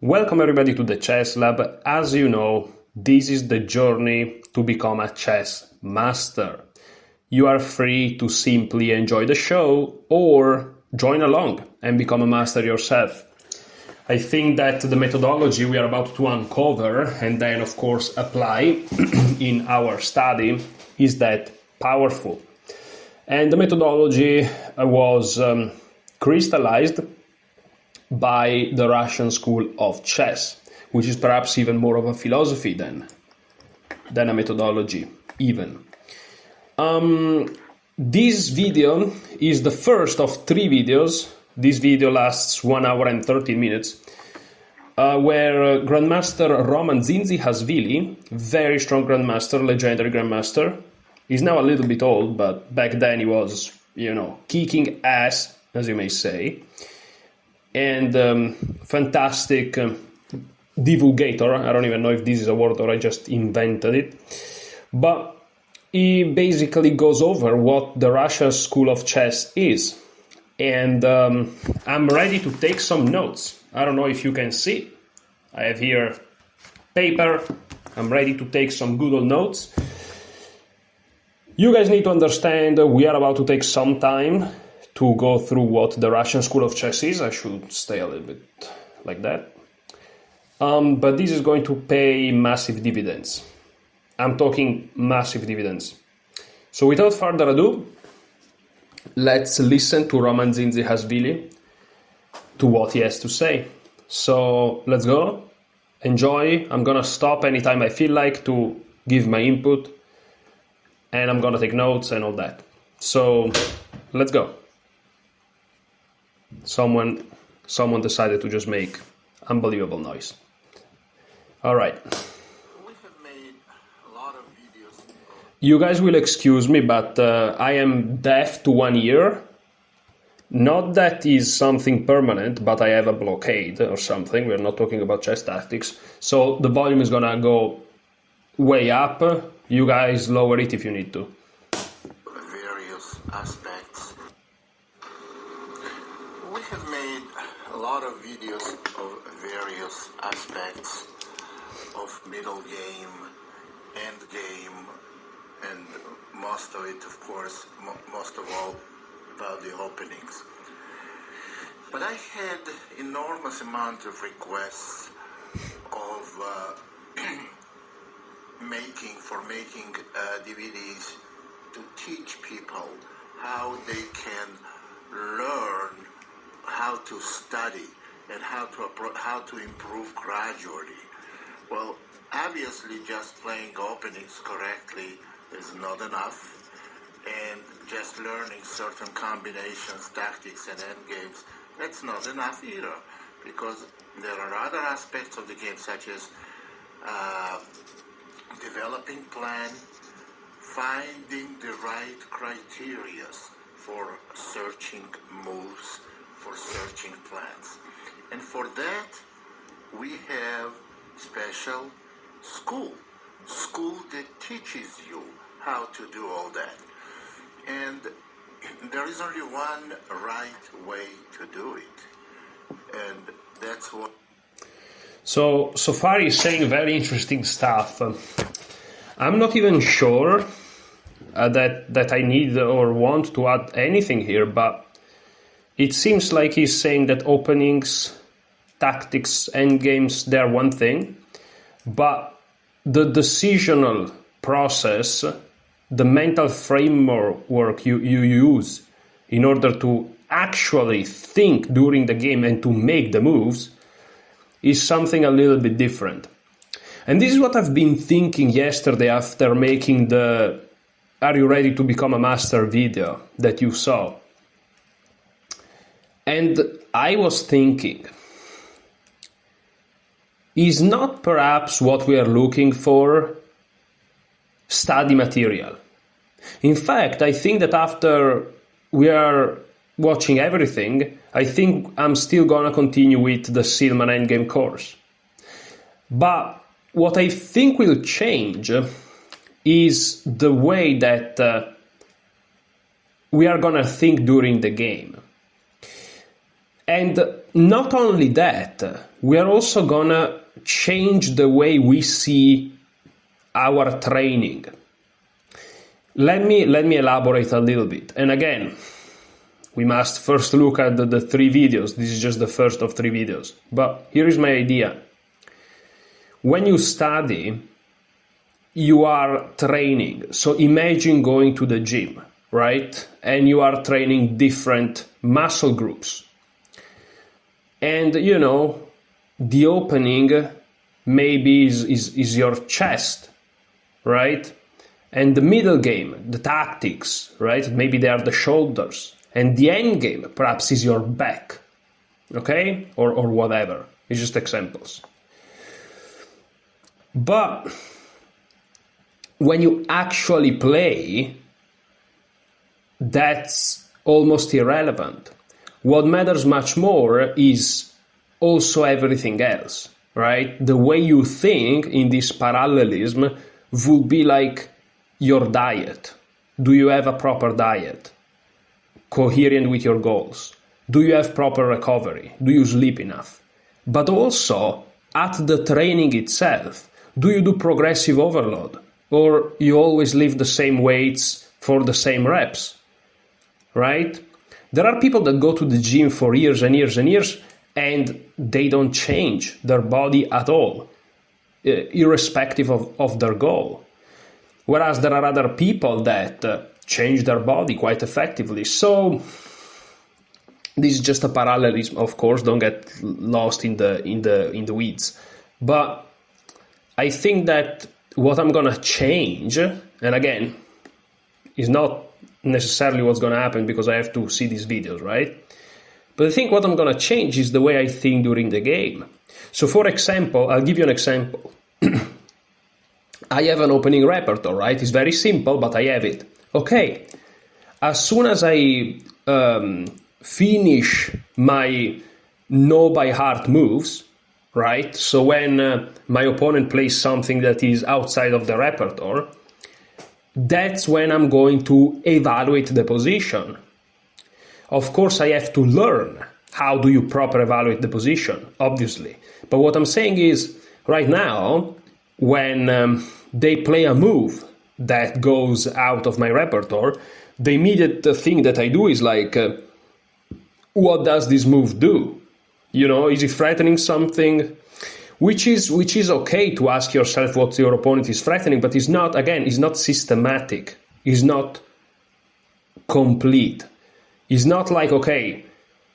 Welcome everybody to the Chess Lab. As you know, this is the journey to become a chess master. You are free to simply enjoy the show or join along and become a master yourself. I think that the methodology we are about to uncover and then of course apply in our study is that powerful. And the methodology was crystallized by the Russian school of chess, which is perhaps even more of a philosophy than a methodology even. This video is the first of 3 videos. This video lasts 1 hour and 13 minutes, where Grandmaster Roman Zinzi-Hasvili, very strong Grandmaster, legendary Grandmaster, he's now a little bit old, but back then he was, kicking ass, as you may say, and fantastic divulgator. I don't even know if this is a word or I just invented it, but he basically goes over what the Russian school of chess is, and I'm ready to take some notes. I don't know if you can see. I have here paper. I'm ready to take some good old notes. You guys need to understand we are about to take some time to go through what the Russian school of chess is. I should stay a little bit like that. But this is going to pay massive dividends. I'm talking massive dividends. So without further ado, let's listen to Roman Zinzi-Hasvili, to what he has to say. So let's go. Enjoy. I'm going to stop anytime I feel like to give my input. And I'm going to take notes and all that. So let's go. Someone decided to just make unbelievable noise. All right. We have made a lot of videos. You guys will excuse me, but I am deaf to one ear. Not that is something permanent, but I have a blockade or something. We're not talking about chess tactics. So the volume is gonna go way up. You guys lower it if you need to. Various aspects. We have made a lot of videos of various aspects of middle game, end game, and most of it, of course, most of all, about the openings. But I had enormous amount of requests of making DVDs to teach people how they can learn how to study and how to improve gradually. Well, obviously just playing openings correctly is not enough, and just learning certain combinations, tactics and endgames, that's not enough either, because there are other aspects of the game such as developing plan, finding the right criteria for searching moves, for searching plans. And for that, we have special school that teaches you how to do all that. And there is only one right way to do it. And that's what... So far he's saying very interesting stuff. I'm not even sure that I need or want to add anything here, but it seems like he's saying that openings, tactics, endgames, they're one thing, but the decisional process, the mental framework you use in order to actually think during the game and to make the moves is something a little bit different. And this is what I've been thinking yesterday after making the Are You Ready to Become a Master video that you saw. And I was thinking, is not perhaps what we are looking for study material? In fact, I think that after we are watching everything, I think I'm still gonna continue with the Silman Endgame course. But what I think will change is the way that we are gonna think during the game. And not only that, we are also gonna change the way we see our training. Let me elaborate a little bit. And again, we must first look at the 3 videos. This is just the first of 3 videos. But here is my idea. When you study, you are training. So imagine going to the gym, right? And you are training different muscle groups. And, the opening maybe is your chest, right? And the middle game, the tactics, right? Maybe they are the shoulders. And the end game, perhaps, is your back, okay? Or whatever. It's just examples. But when you actually play, that's almost irrelevant. What matters much more is also everything else, right? The way you think in this parallelism would be like your diet. Do you have a proper diet? Coherent with your goals? Do you have proper recovery? Do you sleep enough? But also, at the training itself, do you do progressive overload? Or you always lift the same weights for the same reps? Right? There are people that go to the gym for years and years and years, and they don't change their body at all, irrespective of their goal. Whereas there are other people that change their body quite effectively. So this is just a parallelism, of course. Don't get lost in the weeds. But I think that what I'm gonna change, and again, is not necessarily what's gonna happen because I have to see these videos, right? But I think what I'm gonna change is the way I think during the game. So, for example, I'll give you an example. I have an opening repertoire, right? It's very simple, but I have it. Okay, as soon as I finish my know-by-heart moves, right? So when my opponent plays something that is outside of the repertoire, that's when I'm going to evaluate the position. Of course, I have to learn how do you properly evaluate the position, obviously. But what I'm saying is, right now, when they play a move that goes out of my repertoire, the immediate thing that I do is like, what does this move do? Is it threatening something? Which is okay to ask yourself what your opponent is threatening, but it's not systematic. It's not complete. It's not like, okay,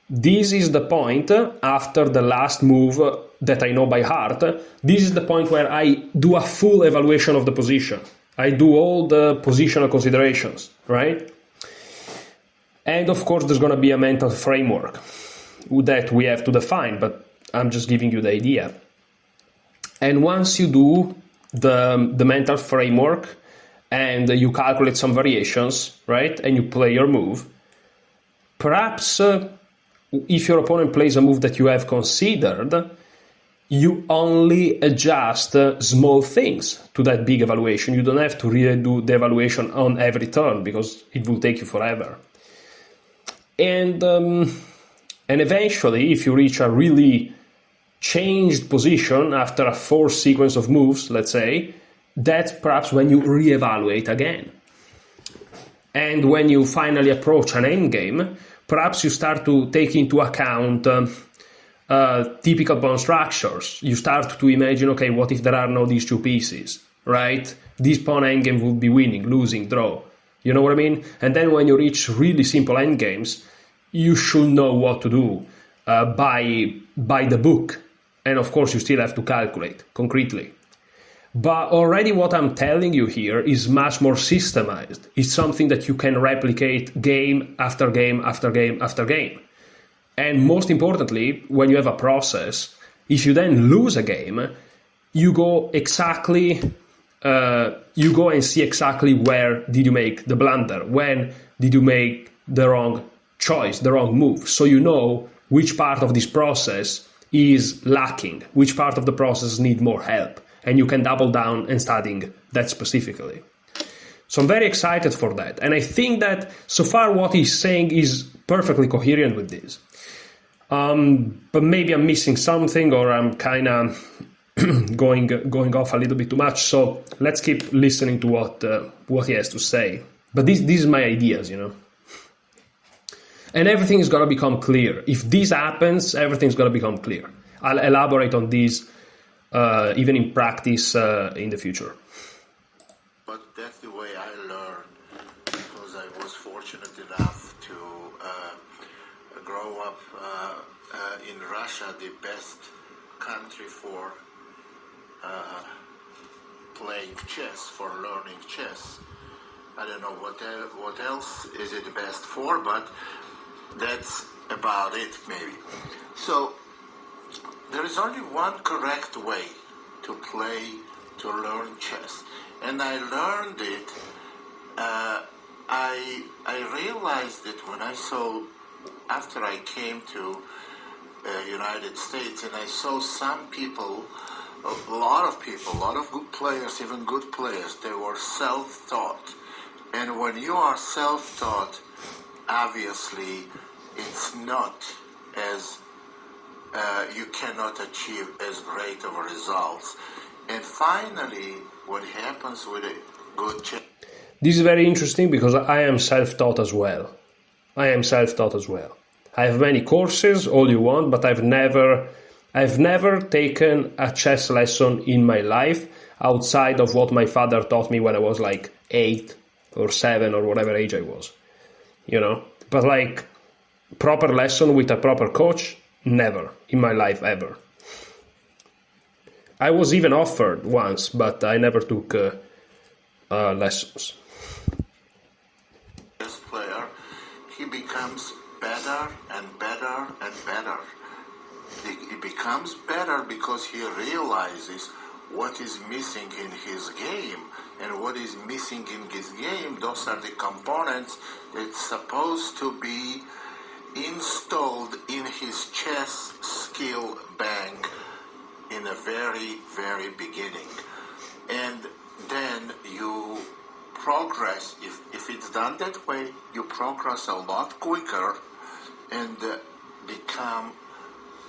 this is the point after the last move that I know by heart. This is the point where I do a full evaluation of the position. I do all the positional considerations, right? And of course, there's going to be a mental framework that we have to define, but I'm just giving you the idea. And once you do the mental framework and you calculate some variations, right, and you play your move, perhaps if your opponent plays a move that you have considered, you only adjust small things to that big evaluation. You don't have to really do the evaluation on every turn because it will take you forever. And eventually, if you reach a really changed position after a forced sequence of moves, let's say, that's perhaps when you reevaluate again. And when you finally approach an endgame, perhaps you start to take into account typical pawn structures. You start to imagine, okay, what if there are no these two pieces, right? This pawn endgame would be winning, losing, draw. You know what I mean? And then when you reach really simple endgames, you should know what to do by the book. And of course, you still have to calculate concretely. But already what I'm telling you here is much more systemized. It's something that you can replicate game after game after game after game. And most importantly, when you have a process, if you then lose a game, you go and see exactly where did you make the blunder, when did you make the wrong choice, the wrong move. So you know which part of this process is lacking, which part of the process needs more help. And you can double down and studying that specifically. So I'm very excited for that. And I think that so far what he's saying is perfectly coherent with this. But maybe I'm missing something, or I'm kind of going off a little bit too much. So let's keep listening to what he has to say. But these is my ideas, you know. And everything is gonna become clear. If this happens, everything's gonna become clear. I'll elaborate on this even in practice in the future. But that's the way I learned, because I was fortunate enough to grow up in Russia, the best country for playing chess, for learning chess. I don't know what else is it best for, but that's about it, maybe. So there is only one correct way to learn chess, and I learned it. I realized it when I saw, after I came to United States, and I saw some people, a lot of good players, even good players, they were self-taught. And when you are self-taught, obviously it's not as, you cannot achieve as great of results. And finally, what happens with a good chess. This is very interesting because I am self-taught as well. I have many courses, all you want, but I've never taken a chess lesson in my life outside of what my father taught me when I was like 8 or 7 or whatever age I was, you know. But like proper lesson with a proper coach, never in my life ever. I was even offered once, but I never took lessons. This player, he becomes better and better and better. He becomes better because he realizes what is missing in his game. And what is missing in his game, those are the components that's supposed to be installed in his chess skill bank in the very, very beginning. And then you progress, if it's done that way, you progress a lot quicker and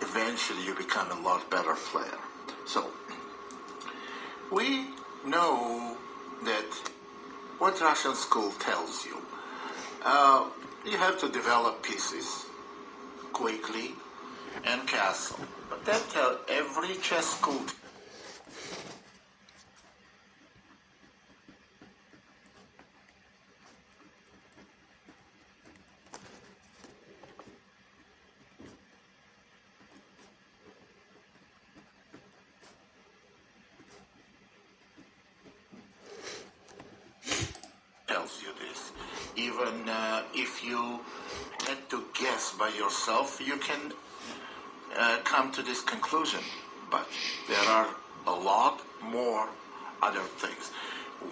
eventually you become a lot better player. So, we know that what Russian school tells you, you have to develop pieces quickly and castle. But that every chess school tells you this. Even if you had to guess by yourself, you can come to this conclusion. But there are a lot more other things.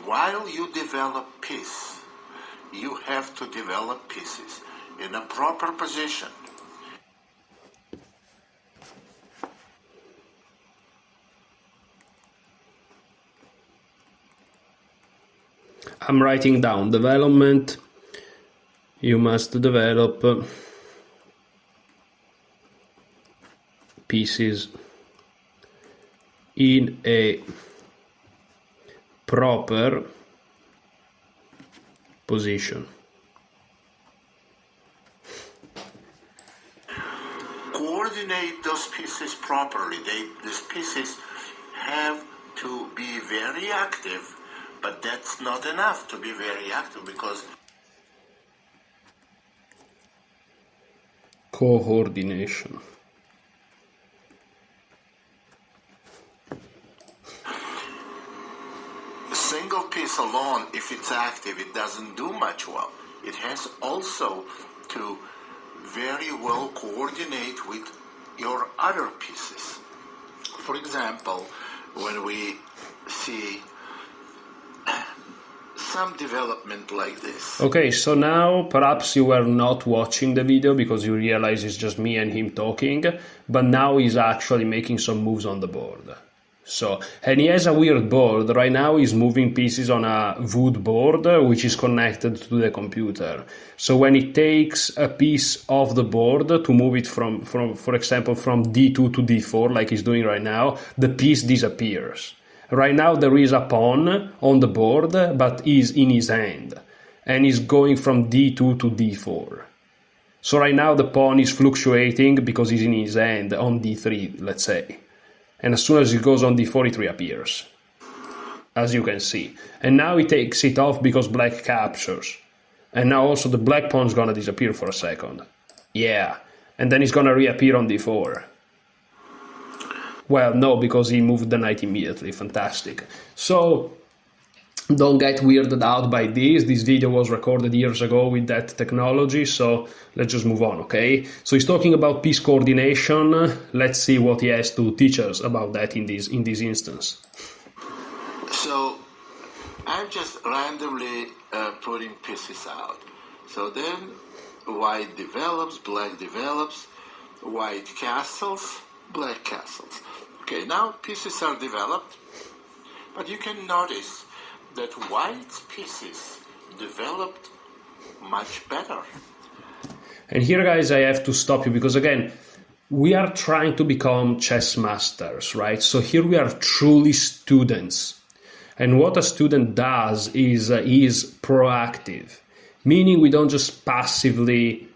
While you develop piece, you have to develop pieces in a proper position. I'm writing down development. You must develop pieces in a proper position. Coordinate those pieces properly. These pieces have to be very active, but that's not enough to be very active because coordination. A single piece alone, if it's active, it doesn't do much well. It has also to very well coordinate with your other pieces. For example, when we see some development like this. Okay, so now perhaps you were not watching the video because you realize it's just me and him talking, but now he's actually making some moves on the board. So, and he has a weird board. Right now he's moving pieces on a wood board, which is connected to the computer. So when he takes a piece of the board to move it from for example, from D2 to D4, like he's doing right now, the piece disappears. Right now there is a pawn on the board, but he's in his hand. And he's going from D2 to D4. So right now the pawn is fluctuating because he's in his hand on D3, let's say. And as soon as it goes on D4, it reappears, as you can see. And now he takes it off because black captures. And now also the black pawn's gonna disappear for a second. Yeah, and then it's gonna reappear on D4. Well, no, because he moved the knight immediately. Fantastic. So don't get weirded out by this. This video was recorded years ago with that technology, so let's just move on, okay? So he's talking about piece coordination. Let's see what he has to teach us about that in this instance. So I'm just randomly putting pieces out. So then white develops, black develops, white castles, black castles. Okay, now pieces are developed, but you can notice that white pieces developed much better. And here, guys, I have to stop you because, again, we are trying to become chess masters, right? So here we are truly students. And what a student does is proactive, meaning we don't just passively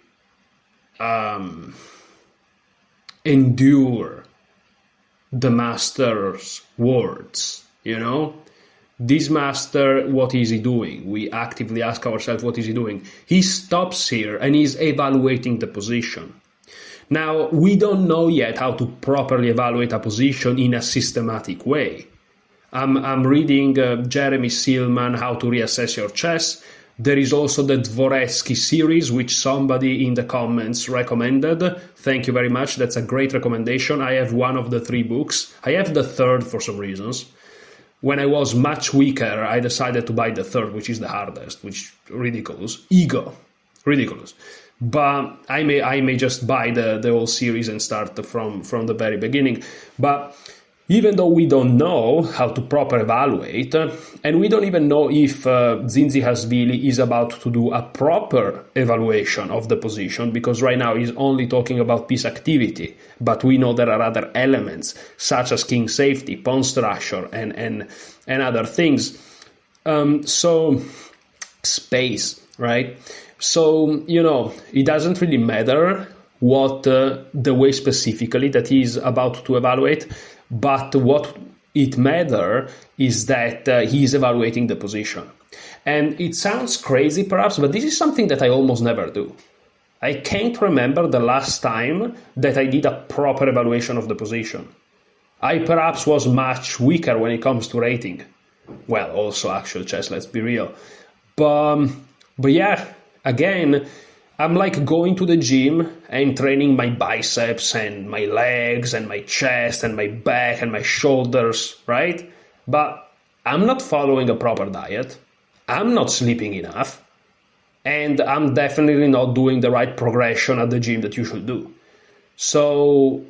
endure the master's words, you know? This master, what is he doing? We actively ask ourselves, what is he doing? He stops here and he's evaluating the position. Now, we don't know yet how to properly evaluate a position in a systematic way. I'm reading Jeremy Silman, How to Reassess Your Chess. There is also the Dvoretsky series, which somebody in the comments recommended. Thank you very much. That's a great recommendation. I have one of the 3 books. I have the third for some reasons. When I was much weaker, I decided to buy the third, which is the hardest, which is ridiculous. Ego. Ridiculous. But I may just buy the whole series and start from the very beginning. But even though we don't know how to properly evaluate, and we don't even know if Dzindzihashvili is about to do a proper evaluation of the position, because right now he's only talking about piece activity, but we know there are other elements, such as king safety, pawn structure, and other things. So, space, right? So, you know, it doesn't really matter what the way specifically that he's about to evaluate, but what it matters is that he's evaluating the position. And it sounds crazy perhaps, but this is something that I almost never do. I can't remember the last time that I did a proper evaluation of the position. I perhaps was much weaker when it comes to rating. Well, also actual chess, let's be real. But yeah, again, I'm like going to the gym and training my biceps and my legs and my chest and my back and my shoulders, right? But I'm not following a proper diet. I'm not sleeping enough. And I'm definitely not doing the right progression at the gym that you should do. So,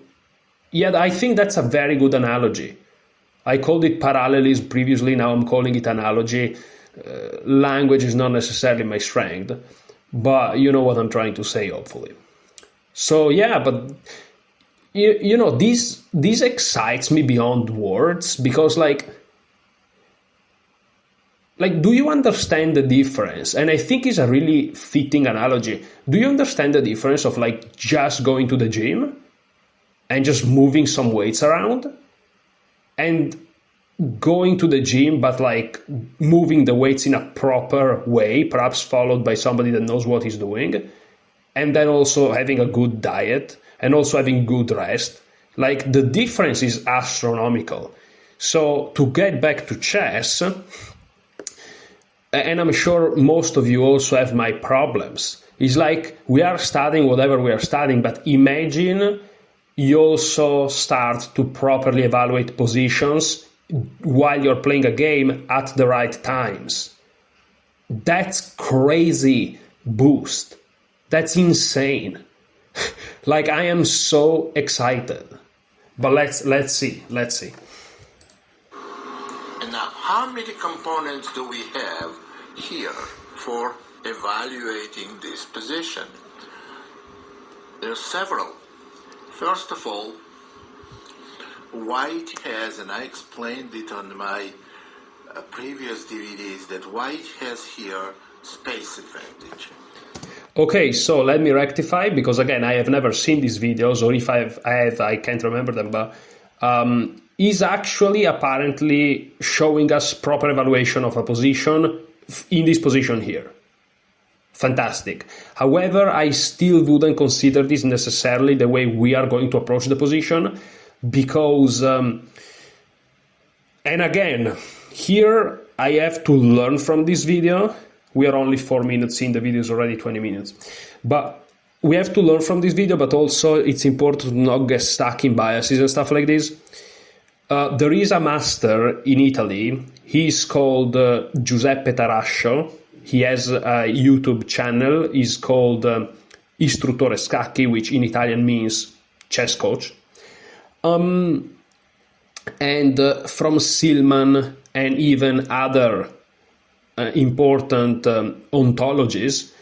yeah, I think that's a very good analogy. I called it parallelism previously, now I'm calling it analogy. Language is not necessarily my strength. But you know what I'm trying to say, hopefully. So yeah, but you know, this excites me beyond words because like do you understand the difference? And I think it's a really fitting analogy. Do you understand the difference of like just going to the gym and just moving some weights around and going to the gym, but like moving the weights in a proper way, perhaps followed by somebody that knows what he's doing, and then also having a good diet and also having good rest? Like the difference is astronomical. So to get back to chess, and I'm sure most of you also have my problems, it's like we are studying whatever we are studying, but imagine you also start to properly evaluate positions while you're playing a game at the right times. That's crazy boost. That's insane. Like I am so excited. But let's see. And now, how many components do we have here for evaluating this position? There are several. First of all, white has, and I explained it on my previous DVDs, that white has here space advantage. Okay, so let me rectify, because again, I have never seen these videos, or if I have, I can't remember them, but is actually apparently showing us proper evaluation of a position in this position here. Fantastic. However, I still wouldn't consider this necessarily the way we are going to approach the position, because, and again, here I have to learn from this video. We are only 4 minutes in, the video is already 20 minutes. But we have to learn from this video, but also it's important to not get stuck in biases and stuff like this. There is a master in Italy. He's called Giuseppe Tarascio. He has a YouTube channel. He's called Istruttore Scacchi, which in Italian means chess coach. And from Silman and even other important ontologies,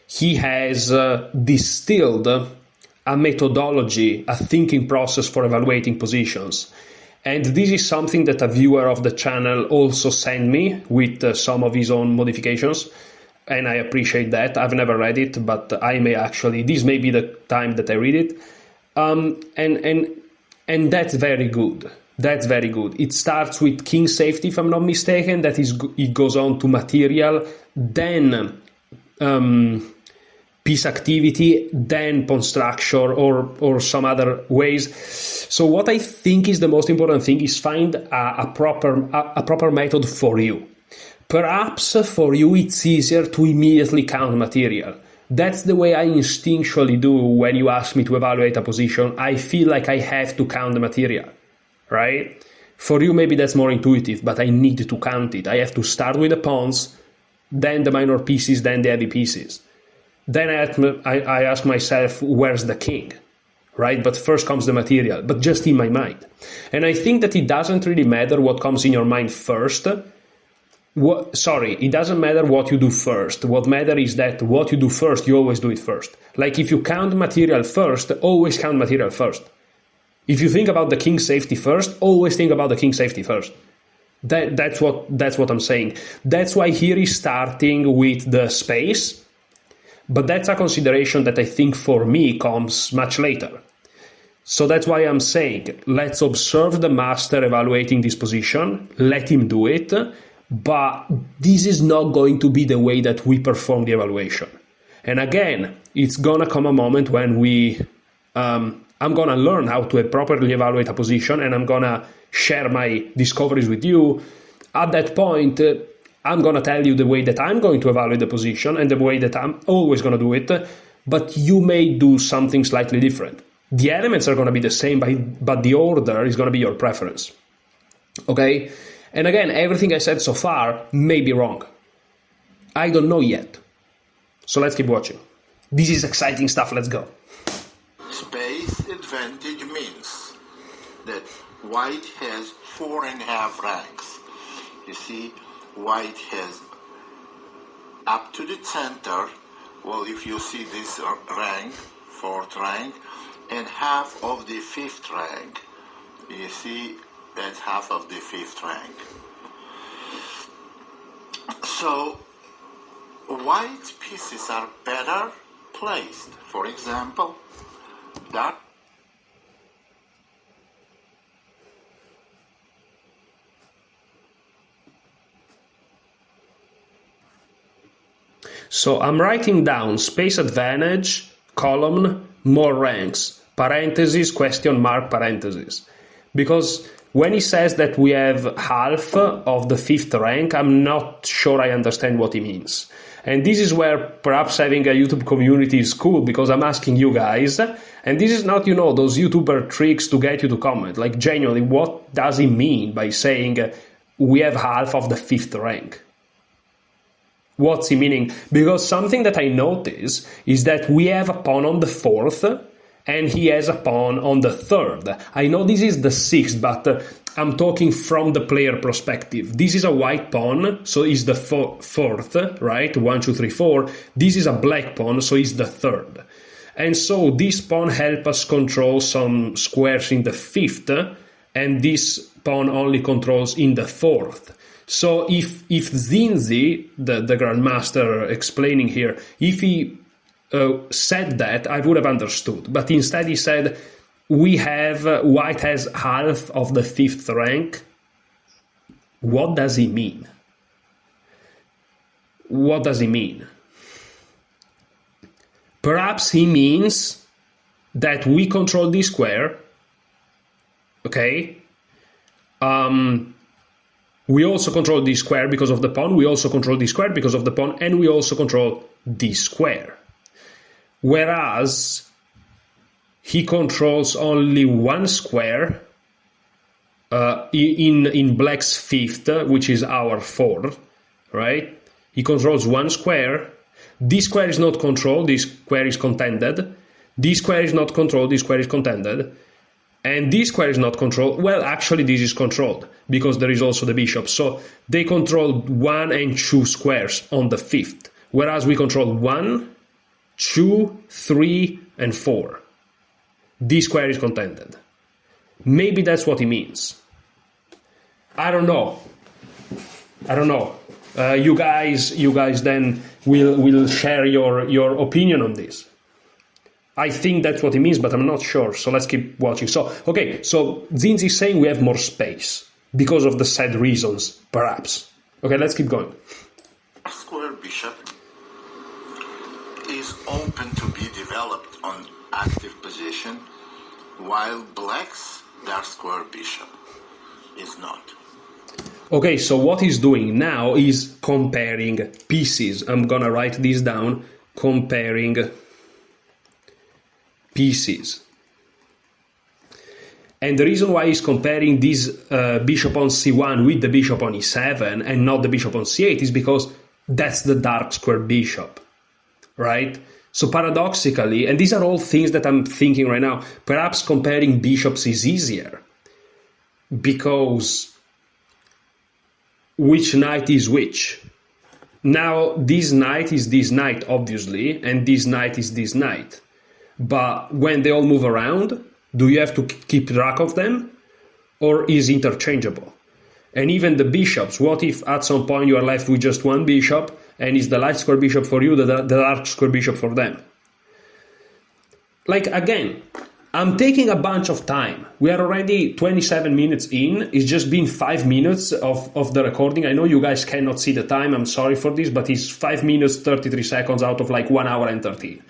he has distilled a methodology, a thinking process for evaluating positions. And this is something that a viewer of the channel also sent me with some of his own modifications. And I appreciate that. I've never read it, but I may actually, this may be the time that I read it. And that's very good. That's very good. It starts with king safety, if I'm not mistaken. That is, it goes on to material, then piece activity, then pawn structure, or some other ways. So what I think is the most important thing is find a proper method for you. Perhaps for you it's easier to immediately count material. That's the way I instinctually do when you ask me to evaluate a position. I feel like I have to count the material, right? For you maybe that's more intuitive, but I need to count it. I have to start with the pawns, then the minor pieces, then the heavy pieces. Then I ask myself, where's the king, right? But first comes the material, but just in my mind. And I think that it doesn't really matter what comes in your mind first. It doesn't matter what you do first. What matters is that what you do first, you always do it first. Like if you count material first, always count material first. If you think about the king safety first, always think about the king safety first. That's what I'm saying. That's why here is starting with the space. But that's a consideration that I think for me comes much later. So that's why I'm saying, let's observe the master evaluating this position, let him do it, but this is not going to be the way that we perform the evaluation. And again, it's gonna come a moment when I'm gonna learn how to properly evaluate a position, and I'm gonna share my discoveries with you. At that point, I'm going to tell you the way that I'm going to evaluate the position and the way that I'm always going to do it, but you may do something slightly different. The elements are going to be the same, but the order is going to be your preference. Okay? And again, everything I said so far may be wrong. I don't know yet. So let's keep watching. This is exciting stuff. Let's go. Space advantage means that white has 4.5 ranks. You see, white has up to the center, well, if you see this rank, 4th rank, and half of the 5th rank. You see, that's half of the 5th rank. So, white pieces are better placed. For example, dark. So I'm writing down space advantage, column, more ranks, parentheses, question mark, parentheses. Because when he says that we have half of the 5th rank, I'm not sure I understand what he means. And this is where perhaps having a YouTube community is cool, because I'm asking you guys, and this is not, those YouTuber tricks to get you to comment. Like, genuinely, what does he mean by saying we have half of the 5th rank? What's he meaning? Because something that I notice is that we have a pawn on the 4th and he has a pawn on the 3rd. I know this is the 6th, but I'm talking from the player perspective. This is a white pawn, so it's the fourth, right? 1, 2, 3, 4. This is a black pawn, so it's the third. And so this pawn helps us control some squares in the fifth, and this pawn only controls in the fourth. So if Zinzi, the Grandmaster explaining here, if he said that, I would have understood. But instead he said, white has half of the fifth rank. What does he mean? What does he mean? Perhaps he means that we control this square, okay? We also control this square because of the pawn, we also control this square because of the pawn, and we also control this square. Whereas he controls only one square in black's fifth, which is our fourth, right? He controls one square. This square is not controlled, this square is contended. This square is not controlled, this square is contended. And this square is not controlled. Well, actually, this is controlled because there is also the bishop. So they control 1 and 2 squares on the fifth, whereas we control 1, 2, 3, and 4. This square is contended. Maybe that's what he means. I don't know. You guys then will share your opinion on this. I think that's what it means, but I'm not sure. So let's keep watching. So Zinzi is saying we have more space because of the said reasons, perhaps. Okay, let's keep going. Square bishop is open to be developed on active position, while black's dark square bishop is not. Okay, so what he's doing now is comparing pieces. I'm gonna write this down. Comparing pieces. And the reason why he's comparing this bishop on c1 with the bishop on e7 and not the bishop on c8 is because that's the dark square bishop, right? So paradoxically, and these are all things that I'm thinking right now, perhaps comparing bishops is easier because which knight is which? Now, this knight is this knight, obviously, and this knight is this knight. But when they all move around, do you have to keep track of them? Or is interchangeable? And even the bishops, what if at some point you are left with just one bishop, and is the light square bishop for you, the dark square bishop for them? Like, again, I'm taking a bunch of time. We are already 27 minutes in. It's just been 5 minutes of the recording. I know you guys cannot see the time. I'm sorry for this, but it's 5 minutes, 33 seconds out of like 1 hour and 13.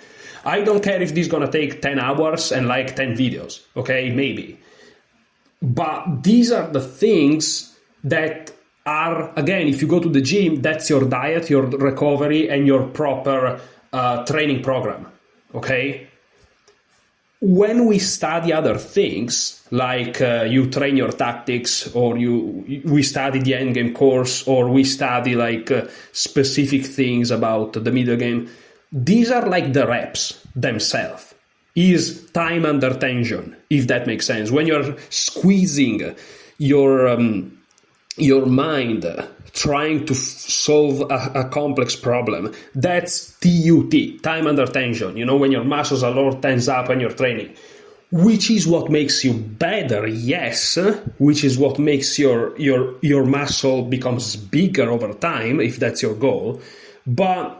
I don't care if this is going to take 10 hours and like 10 videos. Okay, maybe. But these are the things that are, again, if you go to the gym, that's your diet, your recovery, and your proper training program. Okay? When we study other things, like you train your tactics, or we study the endgame course, or we study like specific things about the middle game, these are like the reps themselves. Is time under tension, if that makes sense. When you're squeezing your mind, trying to solve a complex problem, that's TUT, time under tension. You know, when your muscles are all tense up when you're training, which is what makes you better, yes, which is what makes your muscle becomes bigger over time, if that's your goal. But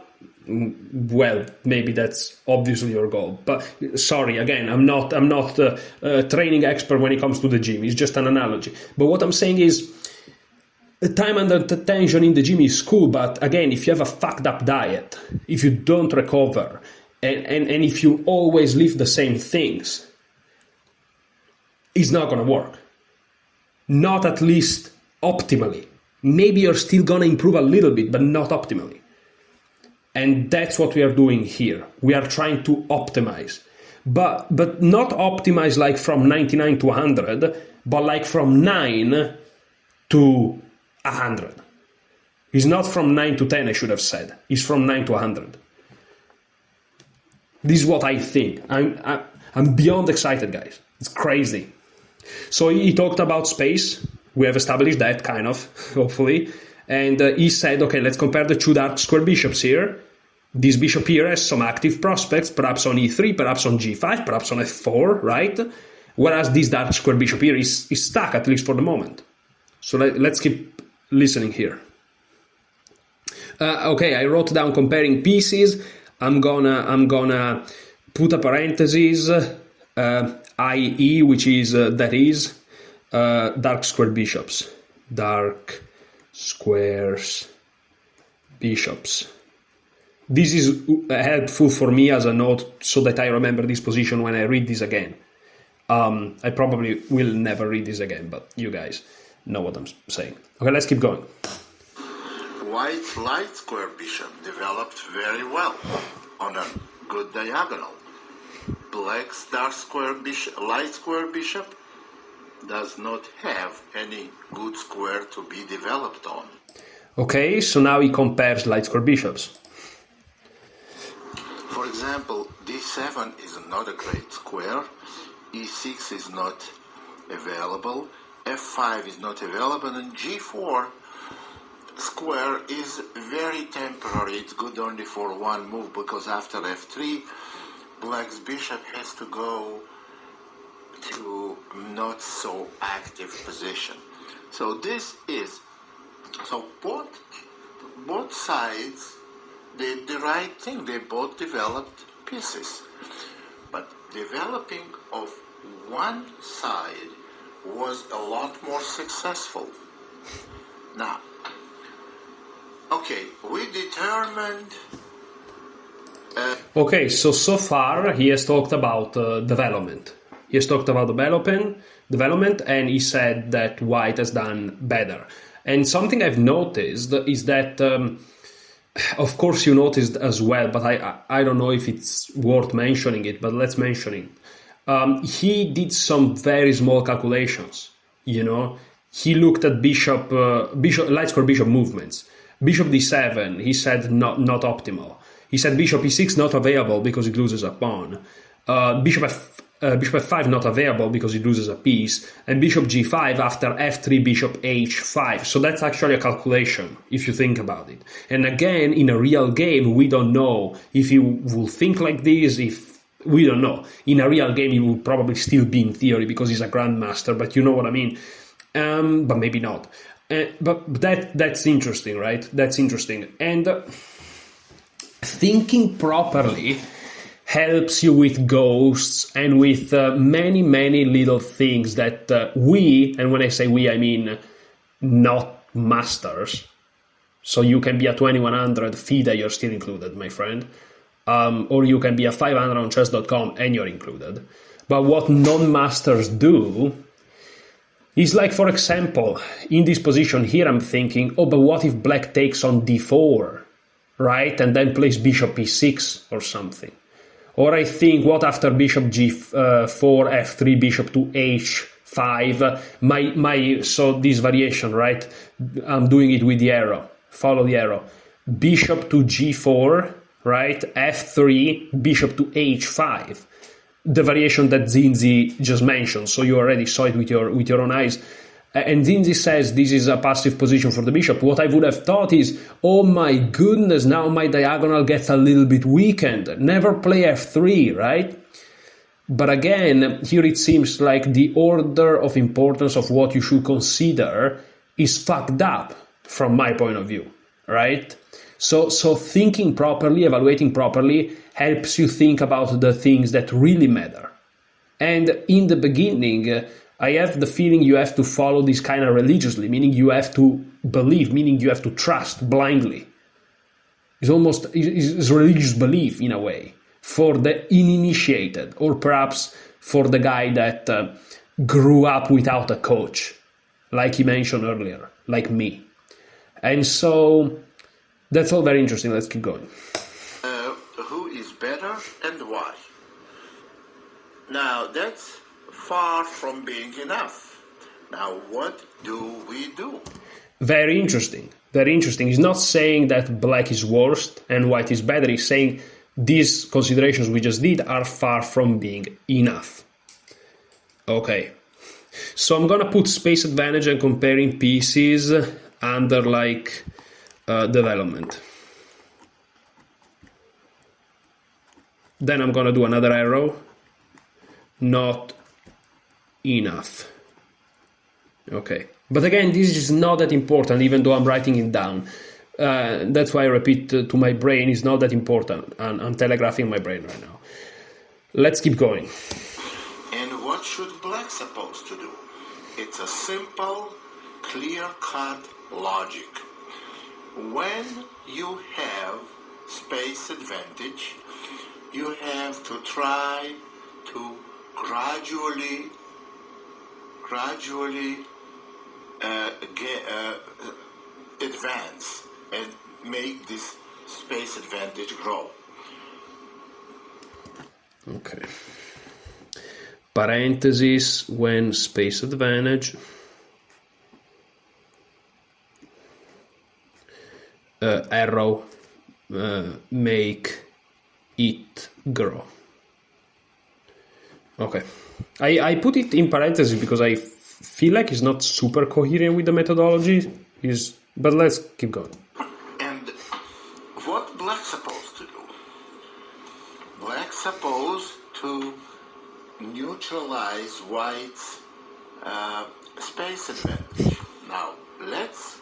well, maybe that's obviously your goal. But sorry, again, I'm not a training expert when it comes to the gym. It's just an analogy. But what I'm saying is, time under tension in the gym is cool, but again, if you have a fucked up diet, if you don't recover, and if you always lift the same things, it's not going to work. Not at least optimally. Maybe you're still going to improve a little bit, but not optimally. And that's what we are doing here. We are trying to optimize. But not optimize like from 99 to 100, but like from 9 to 100. It's not from 9 to 10, I should have said. It's from 9 to 100. This is what I think. I'm beyond excited, guys. It's crazy. So he talked about space. We have established that, kind of, hopefully. And he said, okay, let's compare the two dark square bishops here. This bishop here has some active prospects, perhaps on e3, perhaps on g5, perhaps on f4, right? Whereas this dark square bishop here is stuck, at least for the moment. So let's keep listening here. Okay, I wrote down comparing pieces. I'm gonna put a parenthesis, IE, which is that is dark square bishops. Dark squares bishops. This is helpful for me as a note so that I remember this position when I read this again. I probably will never read this again, but you guys know what I'm saying. Okay, let's keep going. White's light square bishop developed very well on a good diagonal. Black's dark square bishop, light square bishop does not have any good square to be developed on. Okay, so now he compares light square bishops. For example, d7 is not a great square, e6 is not available, f5 is not available, and g4 square is very temporary. It's good only for one move, because after f3, black's bishop has to go to not so active position. So this is, so both sides did the right thing. They both developed pieces. But developing of one side was a lot more successful. Now, okay, we determined... Okay, so far he has talked about development. He has talked about development, and he said that white has done better. And something I've noticed is that, of course you noticed as well, but I don't know if it's worth mentioning it, but let's mention it. He did some very small calculations, you know. He looked at light square bishop movements. Bishop d7, he said not optimal. He said bishop e6 not available because it loses a pawn. Bishop f5 not available because it loses a piece. And bishop g5 after f3, bishop h5. So that's actually a calculation, if you think about it. And again, in a real game, we don't know if he will think like this, we don't know. In a real game, he will probably still be in theory because he's a grandmaster, but you know what I mean. But maybe not. But that's interesting, right? That's interesting. And thinking properly helps you with ghosts and with many, many little things that we, and when I say we, I mean not masters. So you can be a 2100 FIDE, you're still included, my friend. Or you can be a 500 on chess.com and you're included. But what non-masters do is, like, for example, in this position here, I'm thinking, oh, but what if black takes on d4, right? And then plays bishop e6 or something. Or I think, what after bishop g4, f3, bishop to h5, so this variation, right? I'm doing it with the arrow. Follow the arrow. Bishop to g4, right? f3, bishop to h5. The variation that Zinzi just mentioned, so you already saw it with your own eyes. And Zinzi says this is a passive position for the bishop. What I would have thought is, oh my goodness, now my diagonal gets a little bit weakened. Never play f3, right? But again, here it seems like the order of importance of what you should consider is fucked up from my point of view, right? So thinking properly, evaluating properly, helps you think about the things that really matter. And in the beginning, I have the feeling you have to follow this kind of religiously, meaning you have to believe, meaning you have to trust blindly. It's religious belief in a way for the uninitiated, or perhaps for the guy that grew up without a coach, like he mentioned earlier, like me. And so that's all very interesting. Let's keep going. Who is better and why? Now, that's far from being enough. Now, what do we do? Very interesting. Very interesting. He's not saying that black is worst and white is better. He's saying these considerations we just did are far from being enough. Okay. So I'm gonna put space advantage and comparing pieces under like development. Then I'm gonna do another arrow. Not enough. Okay. But again, this is not that important, even though I'm writing it down. That's why I repeat to my brain, it's not that important. And I'm telegraphing my brain right now. Let's keep going. And what should black supposed to do? It's a simple, clear-cut logic. When you have space advantage, you have to try to gradually advance and make this space advantage grow. Okay. Parenthesis when space advantage. Arrow make it grow. Okay. I put it in parentheses because I feel like it's not super coherent with the methodology. But let's keep going. And what black supposed to do? Black supposed to neutralize white's space advantage. Now, let's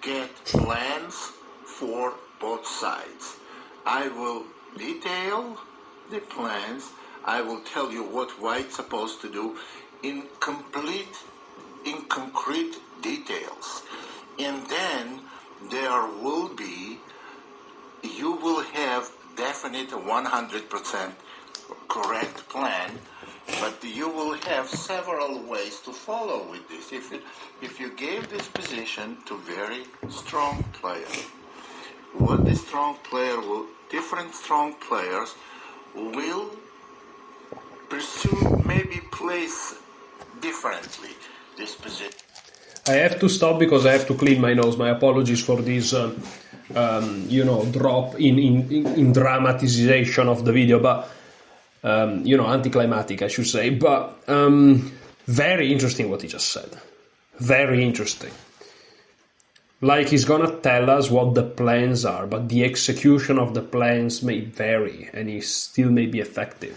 get plans for both sides. I will detail the plans. I will tell you what white's supposed to do in concrete details. And then you will have definite 100% correct plan, but you will have several ways to follow with this. If you gave this position to very strong players, what the different strong players will pursue, maybe place differently this position. I have to stop because I have to clean my nose. My apologies for this, drop in dramatization of the video, but anticlimactic, I should say. But very interesting what he just said. Very interesting. Like he's gonna tell us what the plans are, but the execution of the plans may vary, and it still may be effective.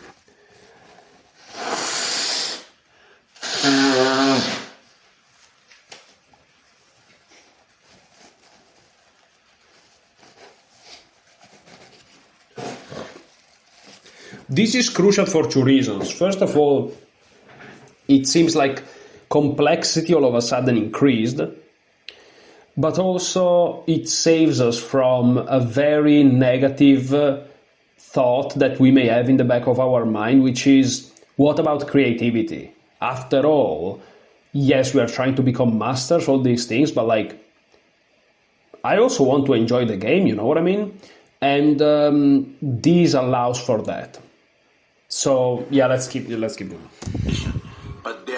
This is crucial for two reasons. First of all, it seems like complexity all of a sudden increased, but also it saves us from a very negative thought that we may have in the back of our mind, which is, what about creativity? After all, yes, we are trying to become masters, all these things, but like, I also want to enjoy the game, you know what I mean? And this allows for that. So yeah, let's keep going. But they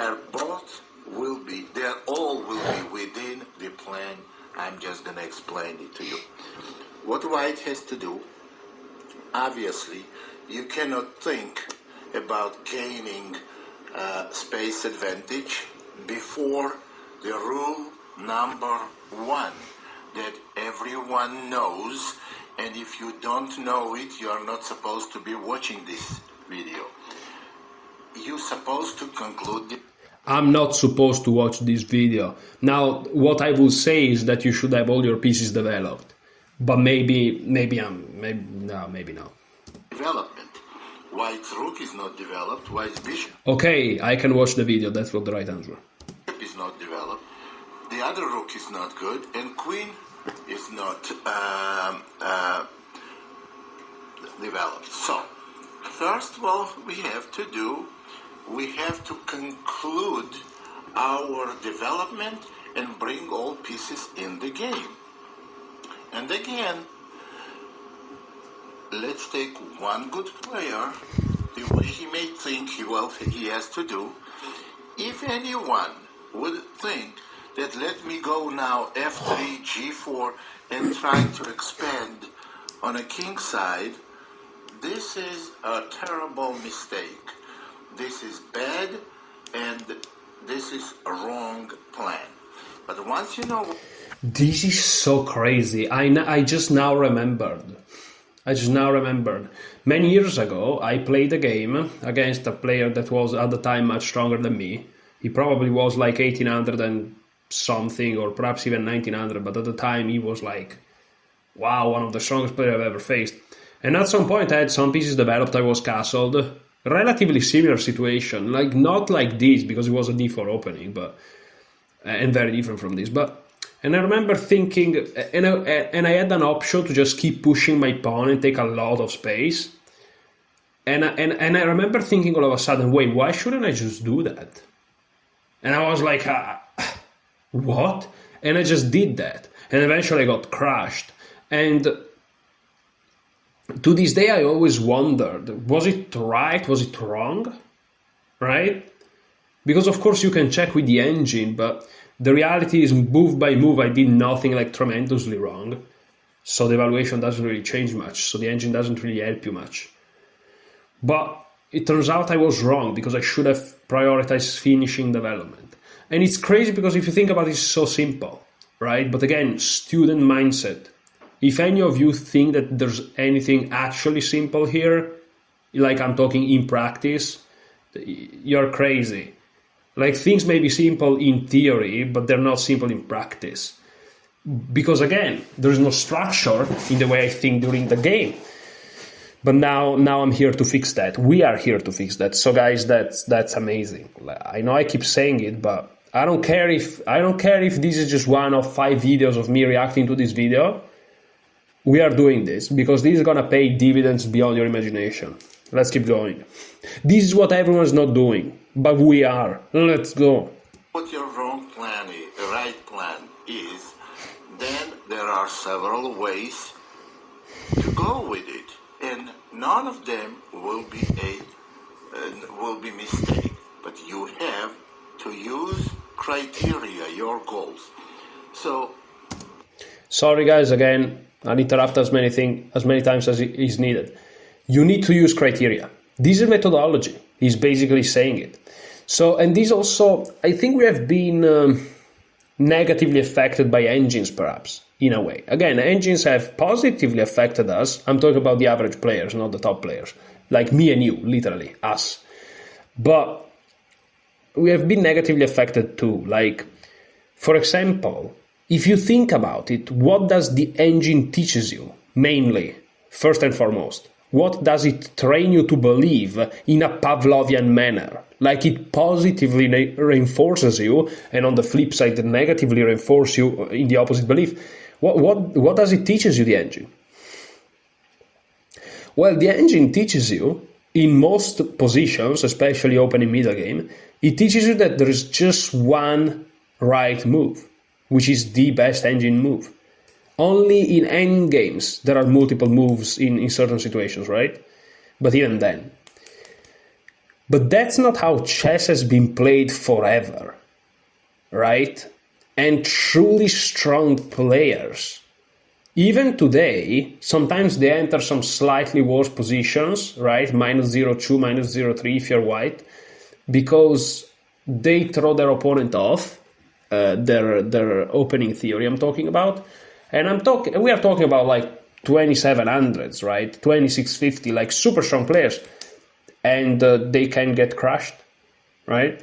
all will be within the plan. I'm just gonna explain it to you. What white has to do, obviously, you cannot think about gaining space advantage before the rule number 1 that everyone knows, and if you don't know it, you are not supposed to be watching this video. You're supposed to conclude I'm not supposed to watch this video. Now, what I will say is that you should have all your pieces developed, but maybe not. Development. White's rook is not developed. White's bishop. Okay, I can watch the video. That's what the right answer. Is not developed. The other rook is not good, and queen is not developed. So, first of all, we have to conclude our development and bring all pieces in the game. And again, let's take one good player, what he may think he has to do. If anyone would think that let me go now f3, g4, and try to expand on a king side, this is a terrible mistake. This is bad, and this is a wrong plan. But once you know... This is so crazy. I just now remembered. Many years ago, I played a game against a player that was at the time much stronger than me. He probably was like 1800 and something, or perhaps even 1900, but at the time he was like, wow, one of the strongest players I've ever faced. And at some point I had some pieces developed, I was castled. Relatively similar situation, like not like this, because it was a D4 opening, but and very different from this. And I remember thinking, and I had an option to just keep pushing my pawn and take a lot of space. And I remember thinking all of a sudden, wait, why shouldn't I just do that? And I was like, what? And I just did that. And eventually I got crushed. And to this day, I always wondered, was it right? Was it wrong? Right? Because of course you can check with the engine, but the reality is move by move, I did nothing like tremendously wrong. So the evaluation doesn't really change much. So the engine doesn't really help you much. But it turns out I was wrong, because I should have prioritized finishing development. And it's crazy because if you think about it, it's so simple, right? But again, student mindset. If any of you think that there's anything actually simple here, like I'm talking in practice, you're crazy. Like things may be simple in theory, but they're not simple in practice. Because again, there's no structure in the way I think during the game. But now I'm here to fix that. We are here to fix that. So guys, that's amazing. I know I keep saying it, but I don't care if this is just one of 5 videos of me reacting to this video. We are doing this because this is gonna pay dividends beyond your imagination. Let's keep going. This is what everyone's not doing, but we are. Let's go. What your wrong plan is, the right plan is, then there are several ways to go with it, and none of them will be mistake. But you have to use criteria, your goals. So, sorry guys, again, I'll interrupt as many times as is needed. You need to use criteria. This is methodology. He's basically saying it. So, and this also, I think we have been negatively affected by engines, perhaps, in a way. Again, engines have positively affected us. I'm talking about the average players, not the top players. Like me and you, literally, us. But we have been negatively affected too. Like, for example, if you think about it, what does the engine teaches you? Mainly, first and foremost, what does it train you to believe in a Pavlovian manner? Like it positively reinforces you, and on the flip side, negatively reinforces you in the opposite belief. What does it teaches you, the engine? Well, the engine teaches you, in most positions, especially opening middle game, it teaches you that there is just one right move, which is the best engine move. Only in endgames there are multiple moves in certain situations, right? But even then. But that's not how chess has been played forever, right? And truly strong players, even today, sometimes they enter some slightly worse positions, right? -0-2, -0-3 if you're white, because they throw their opponent off, their opening theory I'm talking about. And we are talking about like 2700s, right? 2650, like super strong players. And they can get crushed, right?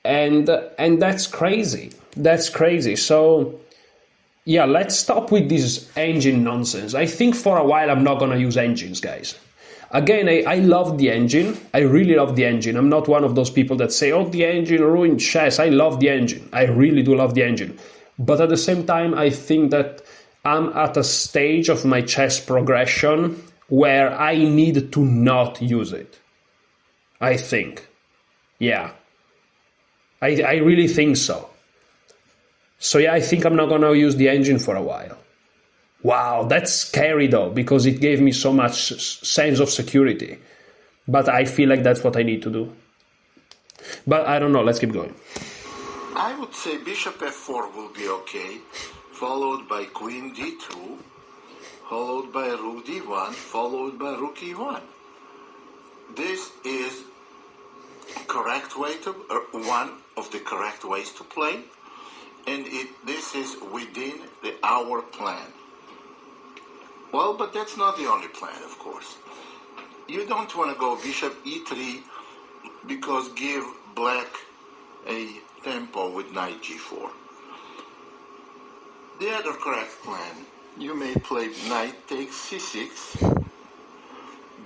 And that's crazy. That's crazy. So, yeah, let's stop with this engine nonsense. I think for a while I'm not going to use engines, guys. Again, I love the engine. I really love the engine. I'm not one of those people that say, oh, the engine ruined chess. I love the engine. I really do love the engine. But at the same time, I think that I'm at a stage of my chess progression where I need to not use it. I think. Yeah. I really think so. So yeah, I think I'm not going to use the engine for a while. Wow, that's scary though, because it gave me so much sense of security. But I feel like that's what I need to do. But I don't know, let's keep going. I would say bishop f4 will be okay, followed by queen d2, followed by rook d1, followed by rook e1. This is correct way to of the correct ways to play, and this is within our plan. Well, but that's not the only plan, of course. You don't want to go bishop e3 because give black a tempo with knight g4. The other correct plan, you may play knight takes c6,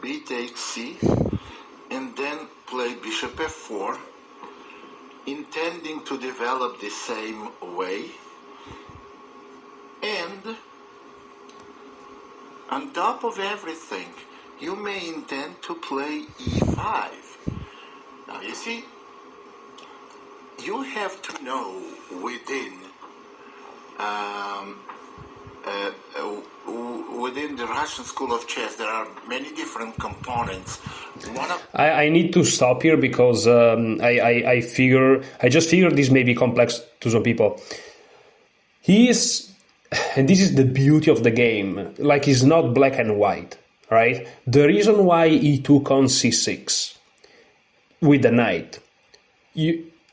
b takes c, and then play bishop f4, intending to develop the same way. And on top of everything, you may intend to play e5. Now you see, you have to know within the Russian school of chess, there are many different components. I need to stop here because I just figure this may be complex to some people. And this is the beauty of the game, like it's not black and white, right? The reason why he took on c6 with the knight,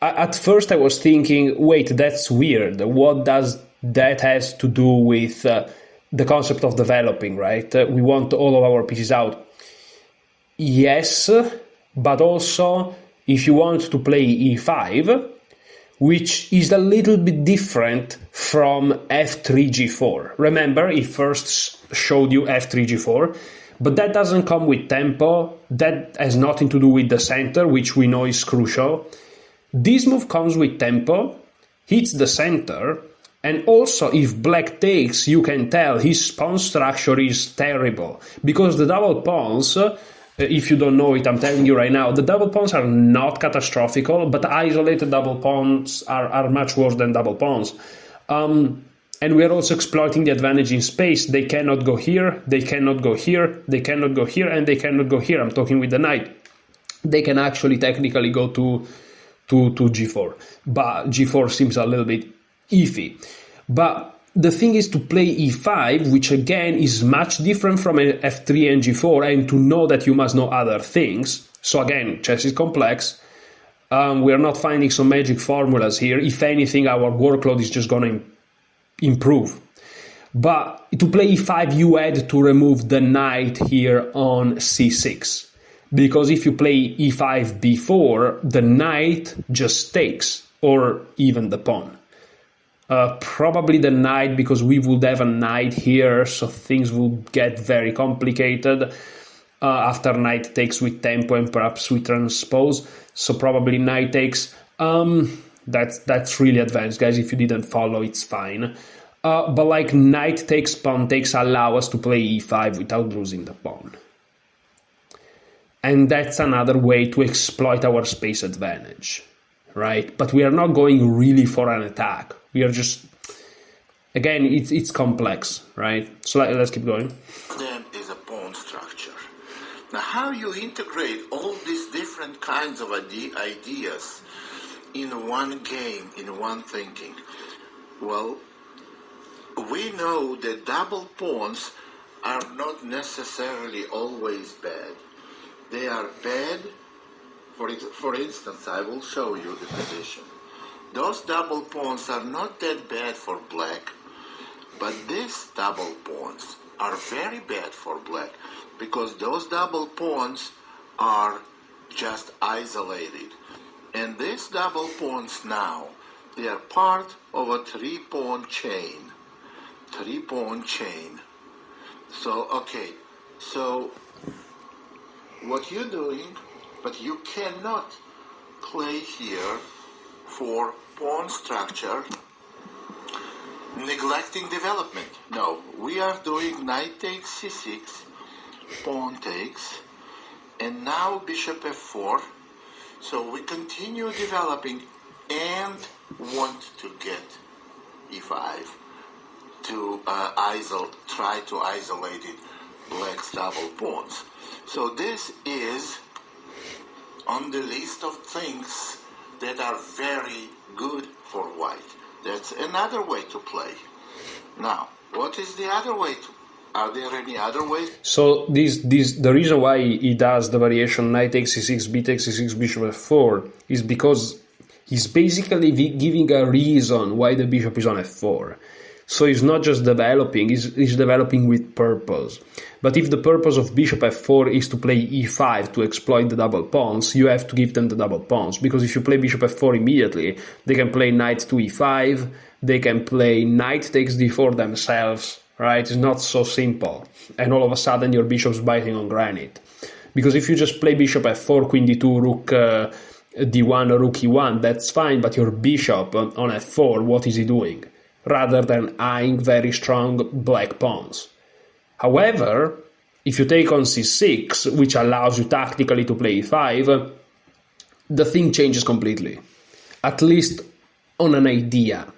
at first I was thinking, wait, that's weird. What does that has to do with the concept of developing, right? We want all of our pieces out. Yes, but also if you want to play e5, which is a little bit different from f3 g4. Remember, he first showed you f3 g4, but that doesn't come with tempo. That has nothing to do with the center, which we know is crucial. This move comes with tempo, hits the center, and also if black takes, you can tell his pawn structure is terrible, because the double pawns, if you don't know it, I'm telling you right now, the double pawns are not catastrophical, but isolated double pawns are much worse than double pawns. And we are also exploiting the advantage in space. They cannot go here, they cannot go here, they cannot go here, and they cannot go here. I'm talking with the knight. They can actually technically go to g4, but g4 seems a little bit iffy. But the thing is to play e5, which again is much different from f3 and g4, and to know that you must know other things. So again, chess is complex. We are not finding some magic formulas here. If anything, our workload is just going to improve. But to play e5, you had to remove the knight here on c6. Because if you play e5 b4, the knight just takes, or even the pawn. Probably the knight, because we would have a knight here, so things will get very complicated after knight takes with tempo and perhaps with transpose. So probably knight takes. That's really advanced, guys. If you didn't follow, it's fine. But like knight takes, pawn takes allow us to play e5 without losing the pawn. And that's another way to exploit our space advantage, right? But we are not going really for an attack. We are just, again, it's complex, right? So let's keep going. Then is a pawn structure. Now, how you integrate all these different kinds of ideas in one game, in one thinking? Well, we know that double pawns are not necessarily always bad. They are bad, for instance, I will show you the position. Those double pawns are not that bad for black, but these double pawns are very bad for black, because those double pawns are just isolated. And these double pawns now, they are part of a three-pawn chain. Three-pawn chain. So, okay, so what you're doing, but you cannot play here for pawn structure, neglecting development. No, we are doing knight takes c6, pawn takes, and now bishop f4. So we continue developing and want to get e5 to try to isolate it, black's double pawns. So this is on the list of things that are very good for white. That's another way to play. Now, what is the other way to? Are there any other ways? So the reason why he does the variation knight takes c6, b takes c6, bishop f4 is because He's basically giving a reason why the bishop is on f4. So he's not just developing, he's developing with purpose. But if the purpose of bishop f4 is to play e5 to exploit the double pawns, you have to give them the double pawns. Because if you play bishop f4 immediately, they can play knight to e5, they can play knight takes d4 themselves, right? It's not so simple. And all of a sudden your bishop's biting on granite. Because if you just play bishop f4, queen d2, rook d1, rook e1, that's fine, but your bishop on f4, what is he doing? Rather than eyeing very strong black pawns. However, if you take on c6, which allows you tactically to play e5, the thing changes completely. At least on an idea.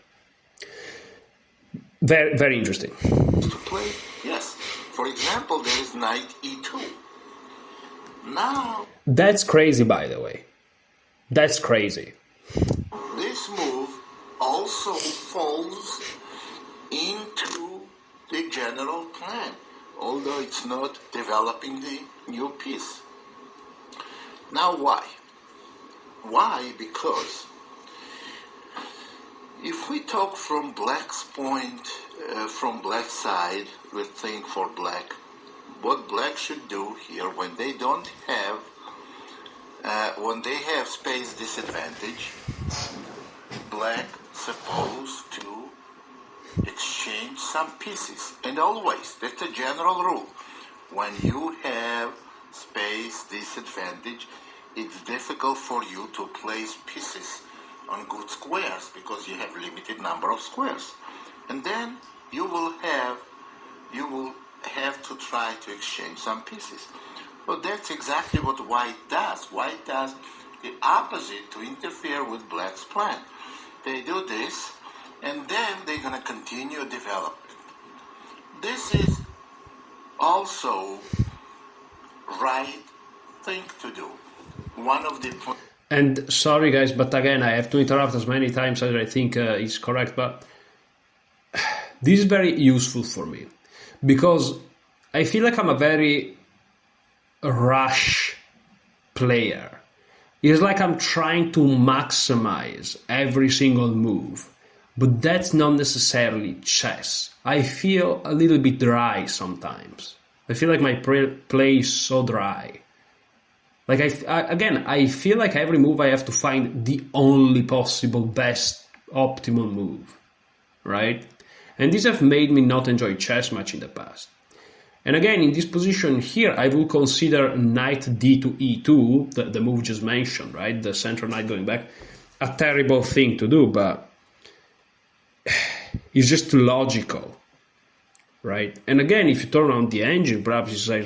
Very, very interesting. To play, yes. For example, there is knight e2. Now, that's crazy, by the way. That's crazy. This move also falls into the general plan, although it's not developing the new piece. Now why? Why? Because if we talk from black's point, from black side, we think for black, what black should do here when they don't have, when they have space disadvantage, black supposed to exchange some pieces. And always, that's a general rule. When you have space disadvantage, it's difficult for you to place pieces on good squares because you have limited number of squares. And then you will have to try to exchange some pieces. But that's exactly what white does. White does the opposite to interfere with black's plan. They do this, and then they're going to continue development. This is also right thing to do. One of the and sorry guys, but again, I have to interrupt as many times as I think is correct, but this is very useful for me because I feel like I'm a very rush player. It's like I'm trying to maximize every single move, but that's not necessarily chess. I feel a little bit dry sometimes. I feel like my play is so dry. Like I feel like every move I have to find the only possible best optimal move, right? And these have made me not enjoy chess much in the past. And again, in this position here, I will consider knight d to e2, the move just mentioned, right? The central knight going back, a terrible thing to do, but it's just logical, right? And again, if you turn on the engine, perhaps you say,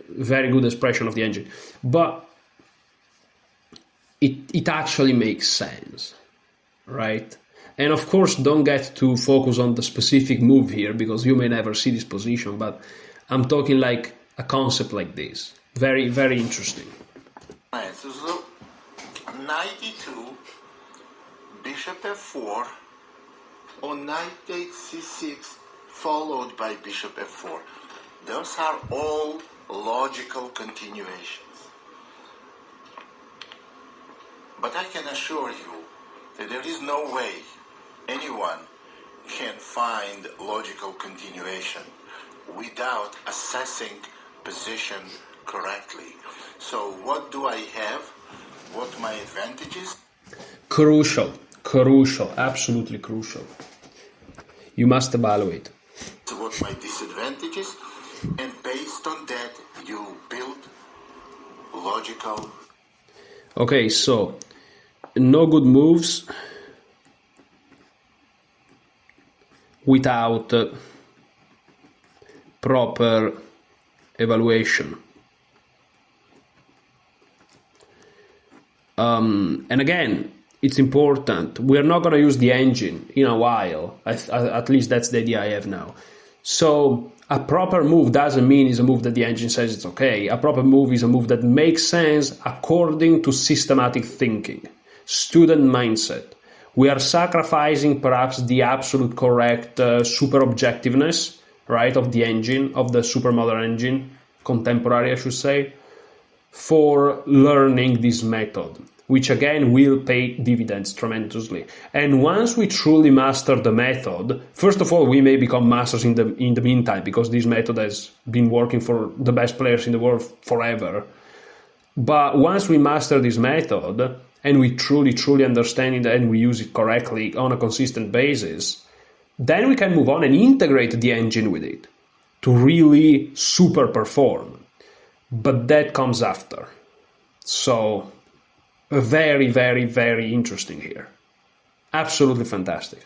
very good expression of the engine, but it actually makes sense, right? And of course, don't get too focused on the specific move here because you may never see this position, but I'm talking like a concept like this. Very, very interesting. Right, so knight e2, bishop f4, or knight takes c6, followed by bishop f4. Those are all logical continuations. But I can assure you that there is no way anyone can find logical continuation without assessing position correctly. So what do I have? What my advantages? Crucial, absolutely crucial. You must evaluate. What my disadvantages, and based on that you build logical. Okay, so no good moves without proper evaluation. And again, it's important. We're not going to use the engine in a while. At least that's the idea I have now. So a proper move doesn't mean it's a move that the engine says it's okay. A proper move is a move that makes sense according to systematic thinking, student mindset. We are sacrificing perhaps the absolute correct super objectiveness, right, of the engine, of the supermodern engine, contemporary I should say, for learning this method. which again will pay dividends tremendously. And once we truly master the method, first of all, we may become masters in the meantime, because this method has been working for the best players in the world forever. But once we master this method and we truly understand it and we use it correctly on a consistent basis, then we can move on and integrate the engine with it to really super perform. But that comes after. So very, very, very interesting here. Absolutely fantastic.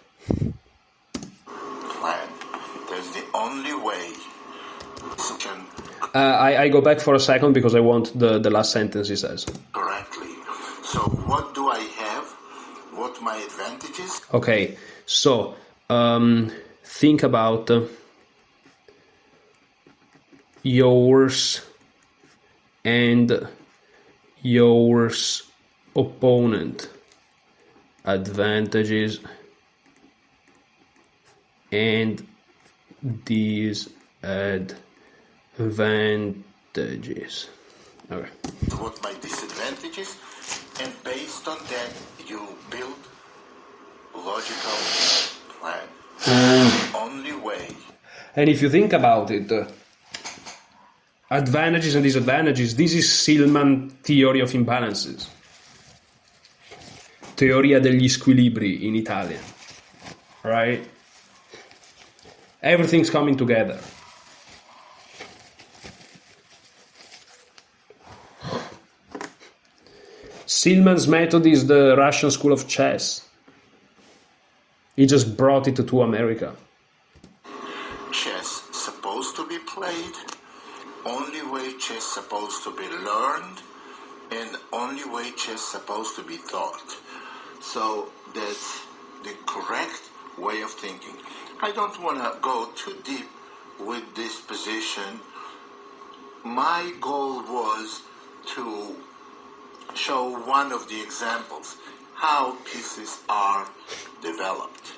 Plan. There's the only way you can I go back for a second because I want the last sentence he says. correctly. So what do I have? What my advantages? Okay, so think about yours and yours opponent advantages and disadvantages. Okay. What my disadvantages, and based on that you build a logical plan. Only way. And if you think about it, advantages and disadvantages, this is Silman theory of imbalances. Teoria degli squilibri in Italian. Right? Everything's coming together. Silman's method is the Russian school of chess. He just brought it to America. Chess supposed to be played, only way chess supposed to be learned, and only way chess supposed to be taught. So that's the correct way of thinking. I don't want to go too deep with this position. My goal was to show one of the examples how pieces are developed.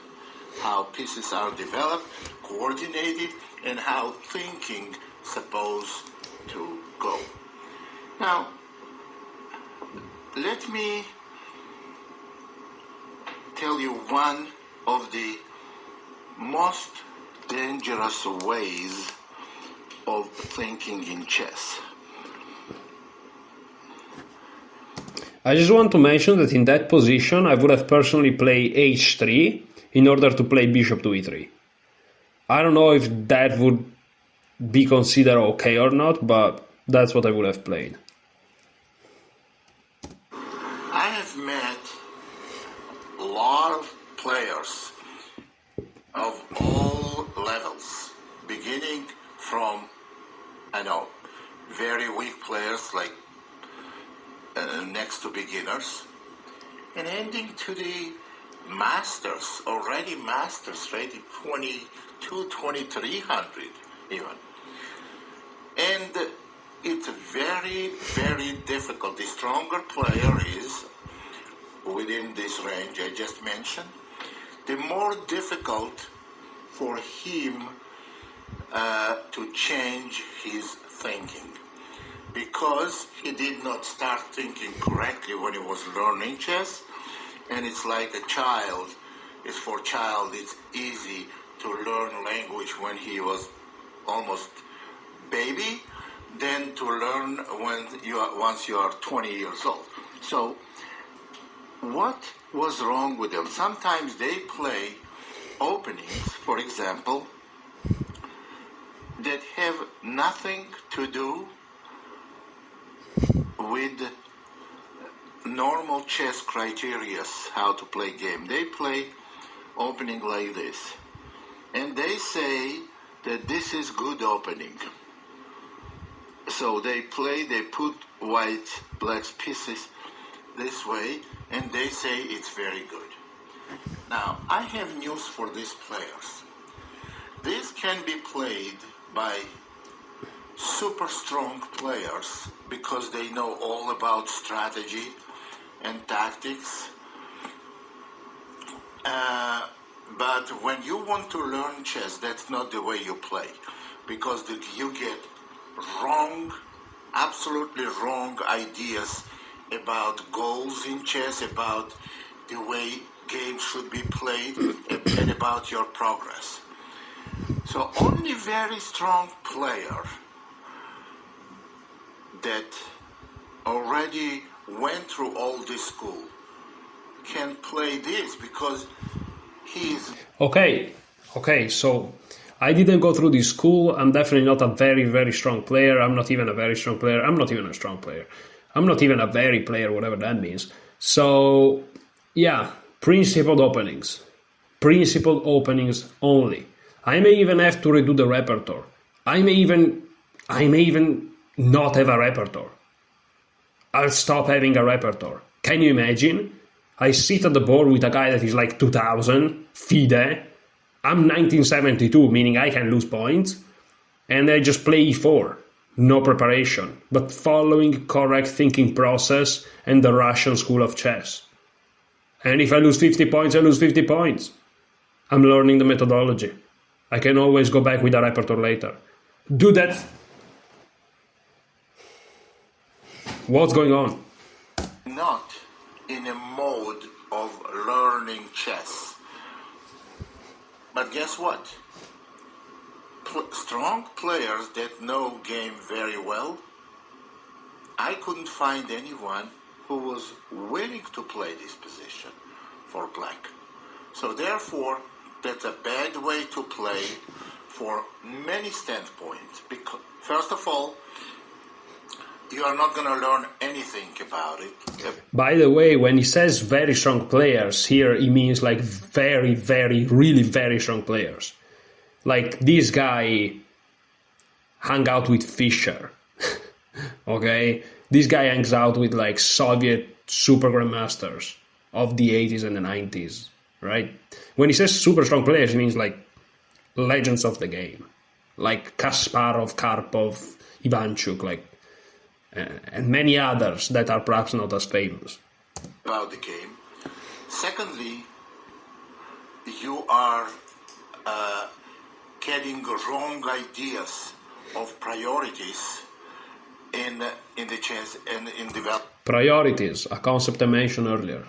How pieces are developed, coordinated, and how thinking supposed to go. Now, let me tell you one of the most dangerous ways of thinking in chess. I just want to mention that in that position, I would have personally played h3 in order to play bishop to e3. I don't know if that would be considered okay or not, but that's what I would have played. I have met a lot of players of all levels, beginning from, very weak players like next to beginners, and ending to the masters, already masters, rated 2300 even. And it's very, very difficult. The stronger player is within this range I just mentioned, the more difficult for him to change his thinking, because he did not start thinking correctly when he was learning chess. And it's like a child. It's easy to learn language when he was almost baby, than to learn once you are 20 years old. So what was wrong with them? Sometimes they play openings, for example, that have nothing to do with normal chess criteria, how to play game. They play opening like this, and they say that this is good opening. So they put white, black pieces this way, and they say it's very good. Now, I have news for these players. This can be played by super strong players because they know all about strategy and tactics. But when you want to learn chess, that's not the way you play, because you get wrong, absolutely wrong ideas about goals in chess, about the way games should be played, and about your progress. So only very strong player that already went through all this school can play this, because he's... Okay, so I didn't go through this school. I'm definitely not a very, very strong player. I'm not even a very strong player. I'm not even a strong player. I'm not even a very player, whatever that means. So, yeah, principled openings. Principled openings only. I may even have to redo the repertoire. I may even not have a repertoire. I'll stop having a repertoire. Can you imagine? I sit at the board with a guy that is like 2000, FIDE. I'm 1972, meaning I can lose points. And I just play e4. No preparation, but following correct thinking process and the Russian school of chess. And if I lose 50 points, I lose 50 points. I'm learning the methodology. I can always go back with a repertoire later. Do that. What's going on? Not in a mode of learning chess. But guess what? Strong players that know game very well, I couldn't find anyone who was willing to play this position for black. So therefore, that's a bad way to play for many standpoints. Because, first of all, you are not going to learn anything about it. By the way, when he says very strong players, here he means like very, very, really very strong players. Like this guy hung out with Fischer, okay? This guy hangs out with like Soviet super grandmasters of the 80s and the 90s, right? When he says super strong players, he means like legends of the game, like Kasparov, Karpov, Ivanchuk, like, and many others that are perhaps not as famous. About the game. Secondly, you are getting wrong ideas of priorities in the chess and in development. Priorities, a concept I mentioned earlier.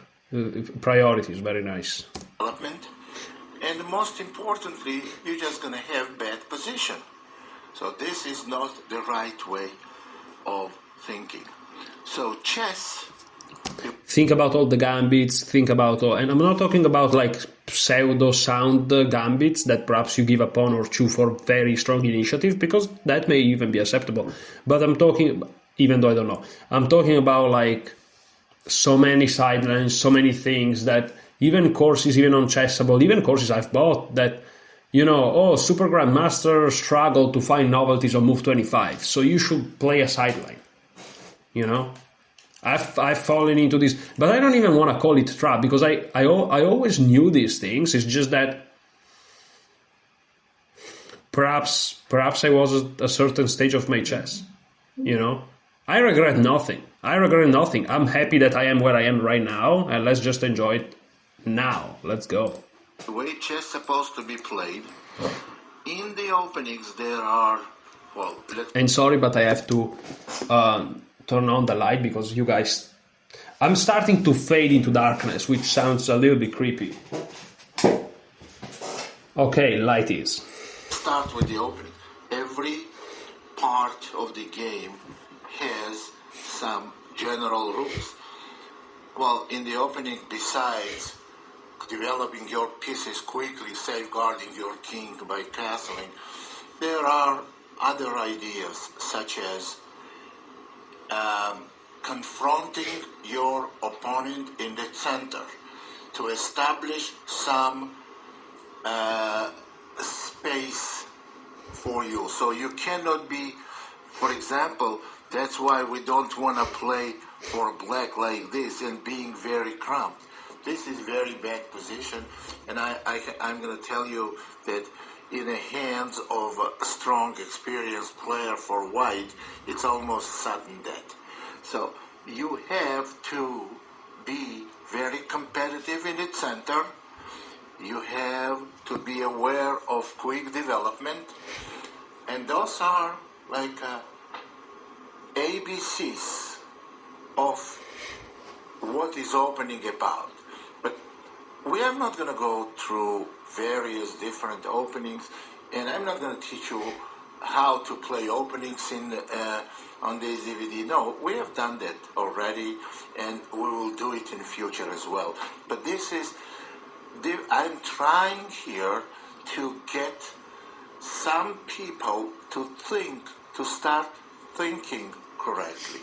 Priorities, very nice. And most importantly, you're just going to have bad position. So this is not the right way of thinking. So chess... Think about all the gambits, think about all, and I'm not talking about like pseudo-sound gambits that perhaps you give a pawn or two for very strong initiative, because that may even be acceptable. But I'm talking, even though I don't know, I'm talking about like so many sidelines, so many things that even courses, even on Chessable, even courses I've bought that, you know, Super Grandmaster struggled to find novelties on move 25, so you should play a sideline, you know? I've fallen into this, but I don't even want to call it trap, because I always knew these things. It's just that perhaps I was at a certain stage of my chess, you know. I regret nothing. I'm happy that I am where I am right now, and let's just enjoy it now. Let's go. The way chess is supposed to be played, in the openings there are, well... And sorry, but I have to... turn on the light because you guys... I'm starting to fade into darkness, which sounds a little bit creepy. Okay, light is. Start with the opening. Every part of the game has some general rules. Well, in the opening, besides developing your pieces quickly, safeguarding your king by castling, there are other ideas, such as confronting your opponent in the center to establish some space for you. So you cannot be, for example, that's why we don't want to play for black like this and being very cramped. This is very bad position, and I'm going to tell you that in the hands of a strong, experienced player for white, it's almost sudden death. So you have to be very competitive in the center. You have to be aware of quick development. And those are like ABCs of what is opening about. But we are not going to go through various different openings, and I'm not going to teach you how to play openings on this DVD. No, we have done that already, and we will do it in the future as well. But I'm trying here to get some people to start thinking correctly,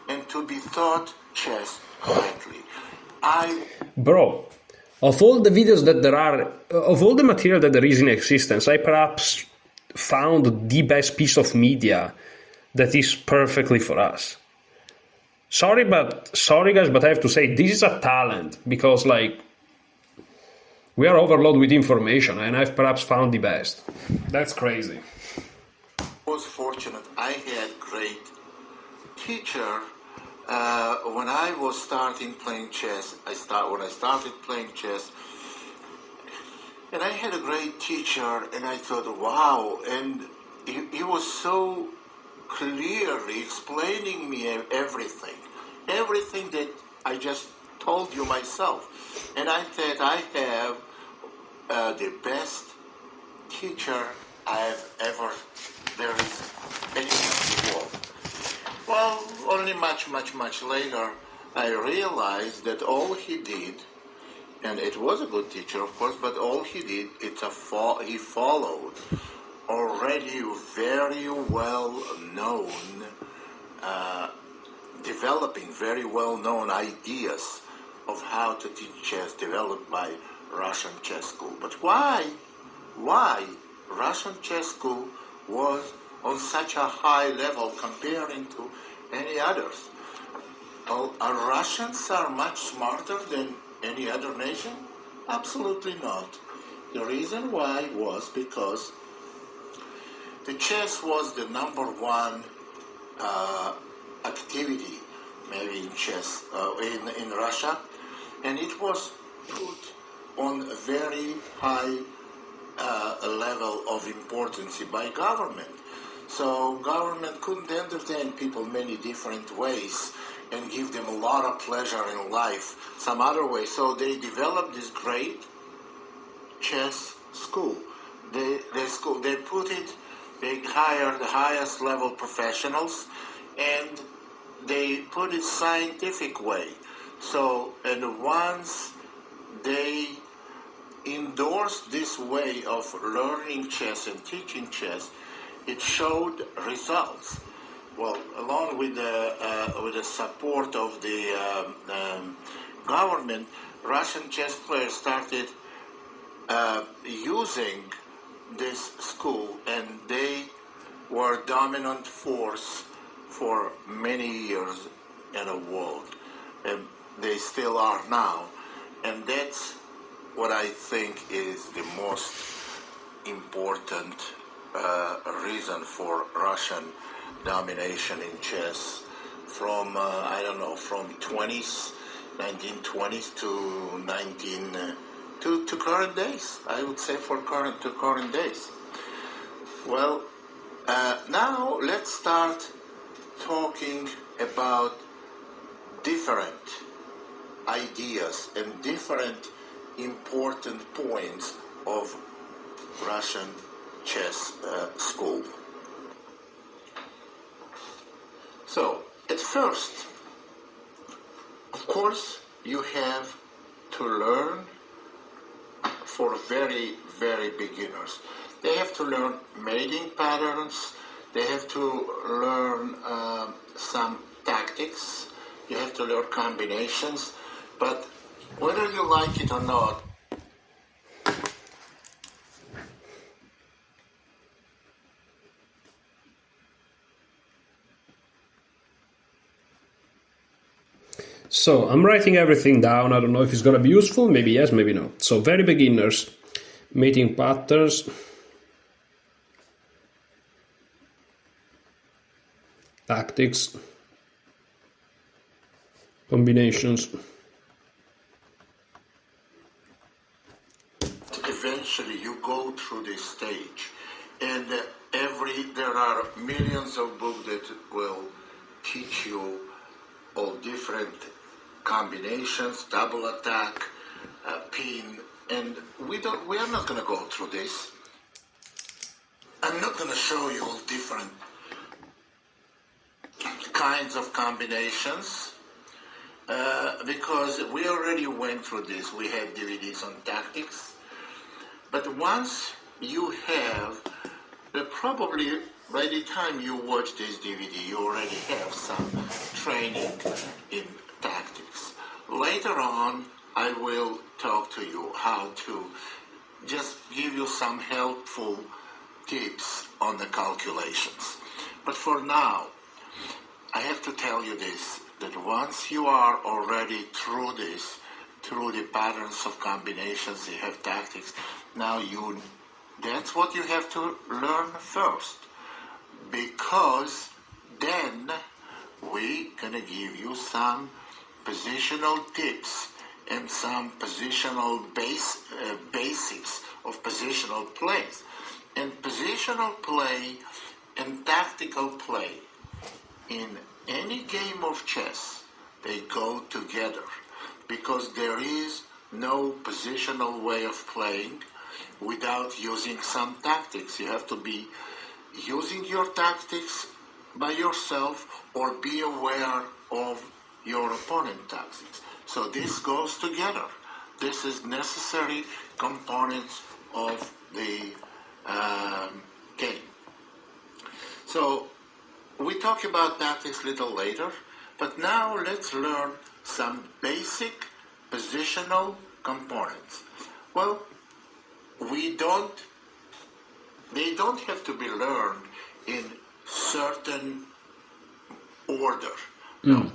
and to be taught chess correctly. Bro, of all the videos that there are, of all the material that there is in existence, I perhaps found the best piece of media that is perfectly for us. Sorry guys, but I have to say this is a talent, because like we are overloaded with information, and I've perhaps found the best. That's crazy. I was fortunate. I had great teacher when I was starting playing chess. When I started playing chess, and I had a great teacher, and I thought, wow, and he was so clearly explaining me everything that I just told you myself. And I thought I have the best teacher there is anyone in the world. Well, only much later, I realized that all he did, and it was a good teacher, of course, but all he did, he followed already very well-known, developing very well-known ideas of how to teach chess developed by Russian chess school. But why Russian chess school was on such a high level comparing to any others? Well, Russians are much smarter than any other nation? Absolutely not. The reason why was because the chess was the number one activity, maybe in chess, in Russia, and it was put on a very high level of importance by government. So government couldn't entertain people many different ways and give them a lot of pleasure in life some other way. So they developed this great chess school. They hired the highest level professionals, and they put it scientific way. So, and once they endorsed this way of learning chess and teaching chess, it showed results. Well, along with the support of the government, Russian chess players started using this school, and they were a dominant force for many years in the world, and they still are now. And that's what I think is the most important reason for Russian domination in chess from, from 1920s to current days. I would say to current days. Well, now let's start talking about different ideas and different important points of Russian chess school. So, at first, of course, you have to learn for very, very beginners. They have to learn mating patterns. They have to learn some tactics. You have to learn combinations. But whether you like it or not, So I'm writing everything down. I don't know if it's going to be useful. Maybe yes, maybe no. So very beginners, mating patterns, tactics, combinations. Eventually you go through this stage, and there are millions of books that will teach you all different combinations, double attack, pin, and we are not going to go through this. I'm not going to show you all different kinds of combinations because we already went through this. We had DVDs on tactics. But once you have, probably by the time you watch this DVD, you already have some training in tactics. Later on, I will talk to you how to just give you some helpful tips on the calculations. But for now, I have to tell you this, that once you are already through this, through the patterns of combinations, you have tactics, now that's what you have to learn first, because then we're gonna give you some positional tips and some positional basics of positional plays. And positional play and tactical play in any game of chess, they go together, because there is no positional way of playing without using some tactics. You have to be using your tactics by yourself or be aware of your opponent's tactics. So this goes together. This is necessary components of the game. So we talk about tactics a little later, but now let's learn some basic positional components. Well, they don't have to be learned in certain order. No,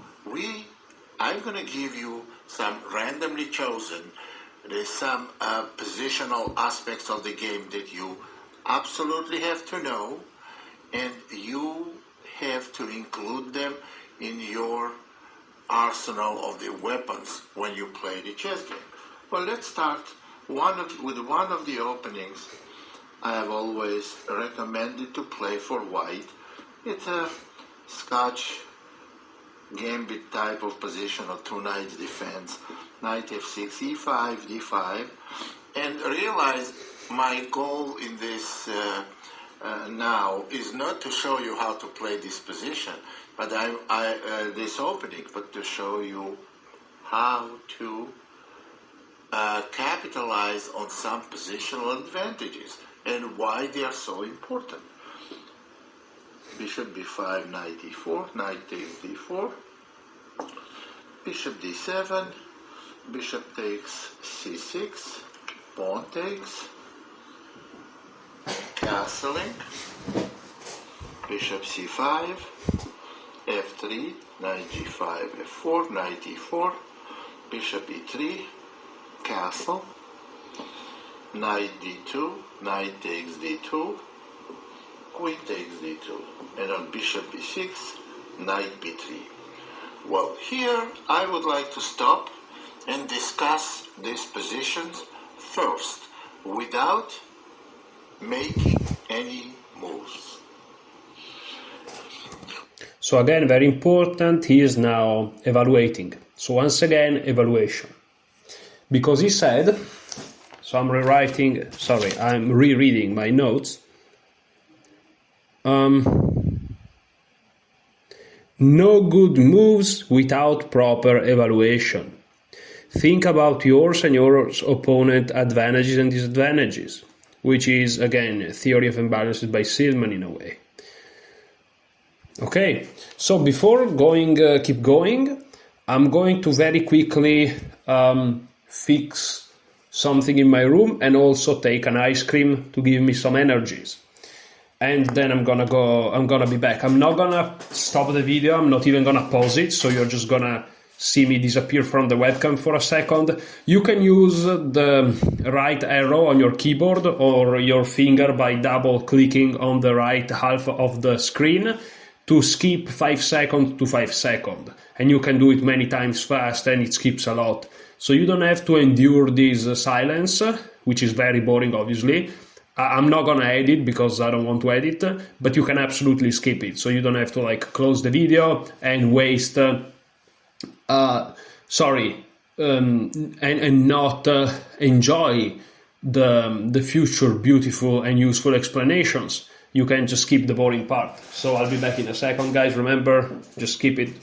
I'm going to give you some randomly chosen, there's some positional aspects of the game that you absolutely have to know, and you have to include them in your arsenal of the weapons when you play the chess game. Well, let's start with one of the openings I have always recommended to play for white. It's a Scotch gambit type of position of two knights defense, knight f6, e5, d5, and realize my goal in this now is not to show you how to play this position, but this opening, but to show you how to capitalize on some positional advantages and why they are so important. Bishop b5, knight e4, knight takes d4, bishop d7, bishop takes c6, pawn takes, castling, bishop c5, f3, knight g5, f4, knight e4, bishop e3, castle, knight d2, knight takes d2, queen takes d2, and on bishop b6, knight b3. Well, here I would like to stop and discuss these positions first, without making any moves. So again, very important, he is now evaluating. So once again, evaluation. Because he said, so I'm rereading my notes. No good moves without proper evaluation. Think about yours and your opponent's advantages and disadvantages, which is, again, theory of imbalances by Silman in a way. Okay, so before keep going, I'm going to very quickly fix something in my room and also take an ice cream to give me some energies. And then I'm gonna be back. I'm not gonna stop the video, I'm not even gonna pause it, so you're just gonna see me disappear from the webcam for a second. You can use the right arrow on your keyboard or your finger by double clicking on the right half of the screen to skip 5 seconds to 5 seconds. And you can do it many times fast and it skips a lot. So you don't have to endure this silence, which is very boring obviously. I'm not gonna edit because I don't want to edit, but you can absolutely skip it. So you don't have to close the video and waste and not enjoy the future beautiful and useful explanations, you can just skip the boring part. So I'll be back in a second, guys. Remember, just skip it.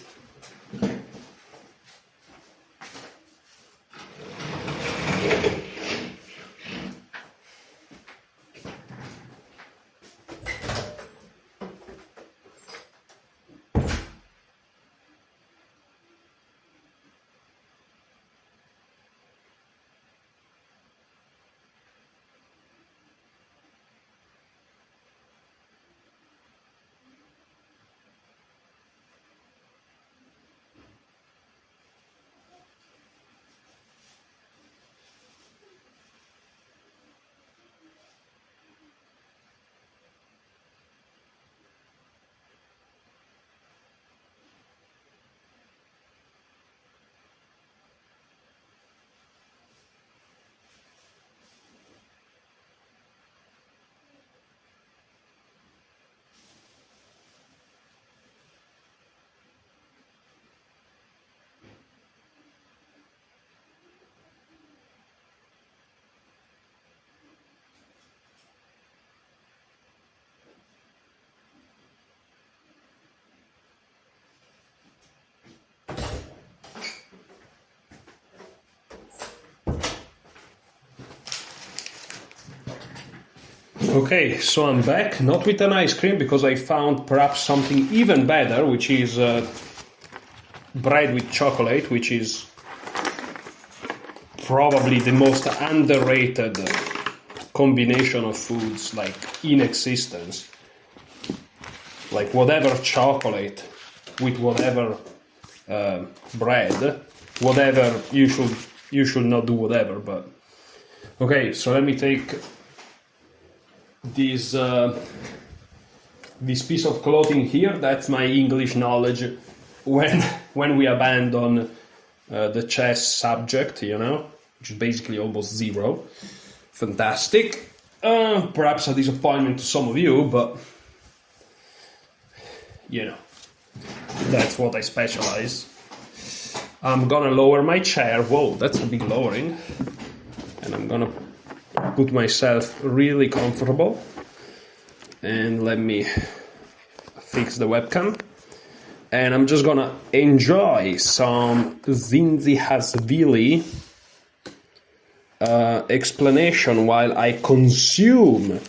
Okay, so I'm back, not with an ice cream, because I found perhaps something even better, which is bread with chocolate, which is probably the most underrated combination of foods, like, in existence. Like, whatever chocolate with whatever bread, whatever, you should not do whatever, but... Okay, so let me take this piece of clothing here. That's my English knowledge when we abandon the chess subject, which is basically almost zero. Fantastic. Perhaps a disappointment to some of you, but that's what I specialize. I'm gonna lower my chair. Whoa, that's a big lowering. And I'm gonna put myself really comfortable, and let me fix the webcam, and I'm just gonna enjoy some Zinzi-Hasvili explanation while I consume,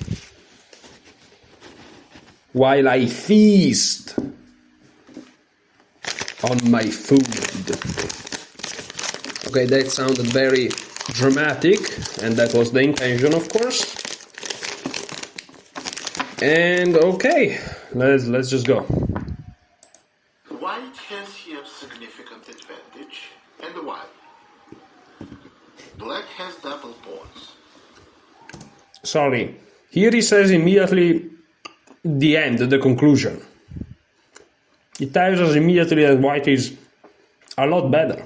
while I feast on my food. Okay, that sounded very dramatic, and that was the intention, of course. And okay, let's just go. White has here significant advantage, and why? Black has double pawns. Sorry, here he says immediately the end, the conclusion. It tells us immediately that white is a lot better.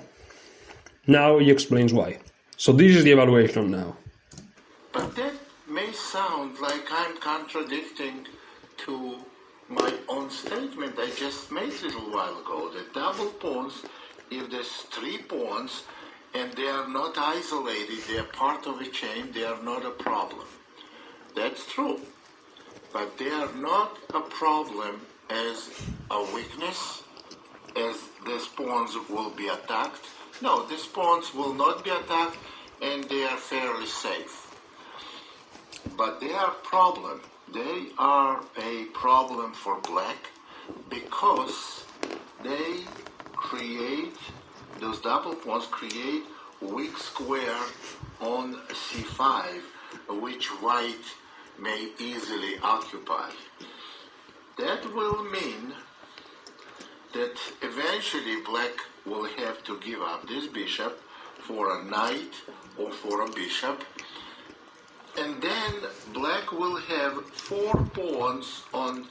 Now he explains why. So this is the evaluation now. But that may sound like I'm contradicting to my own statement I just made a little while ago. The double pawns, if there's 3 pawns and they are not isolated, they are part of a chain, they are not a problem. That's true. But they are not a problem as a weakness, as these pawns will be attacked. No, these pawns will not be attacked, and they are fairly safe. But they are a problem. They are a problem for black because they create, those double pawns create weak square on c5, which white may easily occupy. That will mean that eventually black will have to give up this bishop for a knight or for a bishop, and then black will have 4 pawns on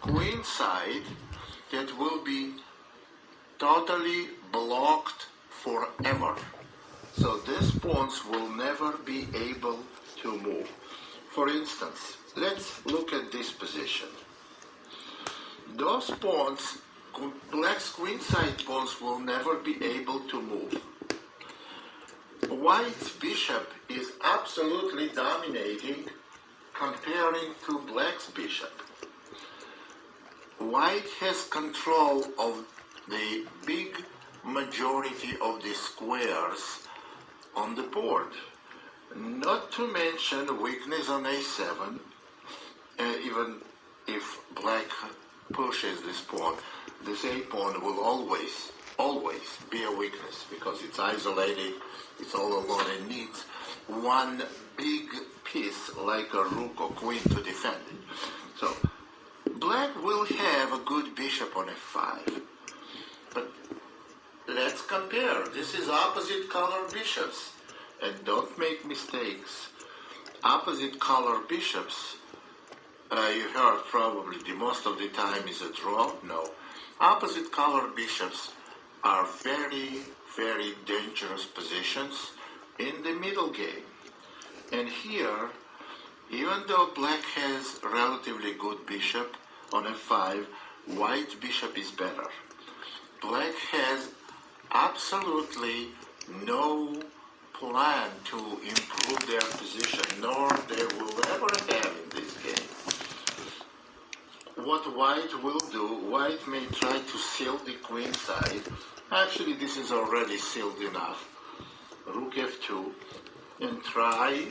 queen side that will be totally blocked forever. So these pawns will never be able to move. For instance, let's look at this position. Those pawns black's queenside pawns will never be able to move. White's bishop is absolutely dominating comparing to black's bishop. White has control of the big majority of the squares on the board. Not to mention weakness on a7, even if black pushes this pawn, this a pawn will always be a weakness because it's isolated, it's all alone, and needs one big piece like a rook or queen to defend it. So black will have a good bishop on f5, but let's compare. This is opposite color bishops, and don't make mistakes. Opposite color bishops, you heard probably the most of the time is a draw. No. Opposite color bishops are very, very dangerous positions in the middle game. And here, even though black has relatively good bishop on f5, white bishop is better. Black has absolutely no plan to improve their position, nor they will ever have in this game. What white will do, white may try to seal the queen side. Actually, this is already sealed enough. Rook f2, and try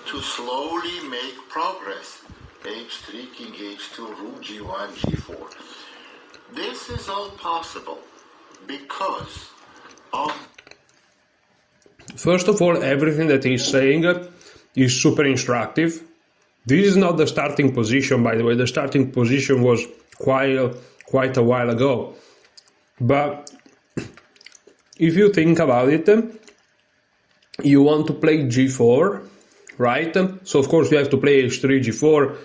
to slowly make progress. h3, king h2, rook g1, g4. This is all possible because of... First of all, everything that he's saying is super instructive. This is not the starting position, by the way. The starting position was quite a while ago. But if you think about it, you want to play g4, right? So of course you have to play h3, g4.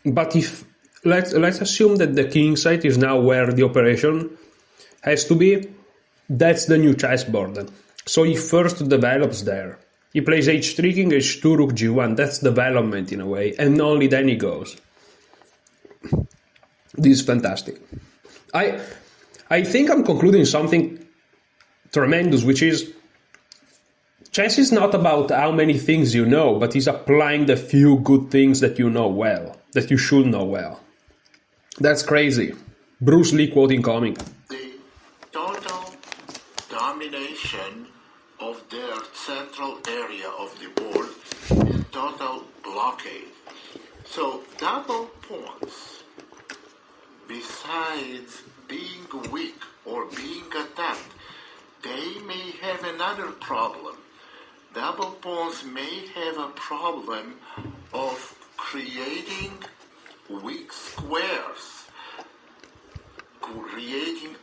But if let's assume that the king side is now where the operation has to be, that's the new chessboard. So he first develops there. He plays h3, king h2, rook g1. That's development in a way, and only then he goes. This is fantastic. I think I'm concluding something tremendous, which is chess is not about how many things you know, but is applying the few good things that you know well, that you should know well. That's crazy. Bruce Lee quote incoming. The total domination of their central area of the board and total blockade. So double pawns, besides being weak or being attacked, they may have another problem. Double pawns may have a problem of creating weak squares, creating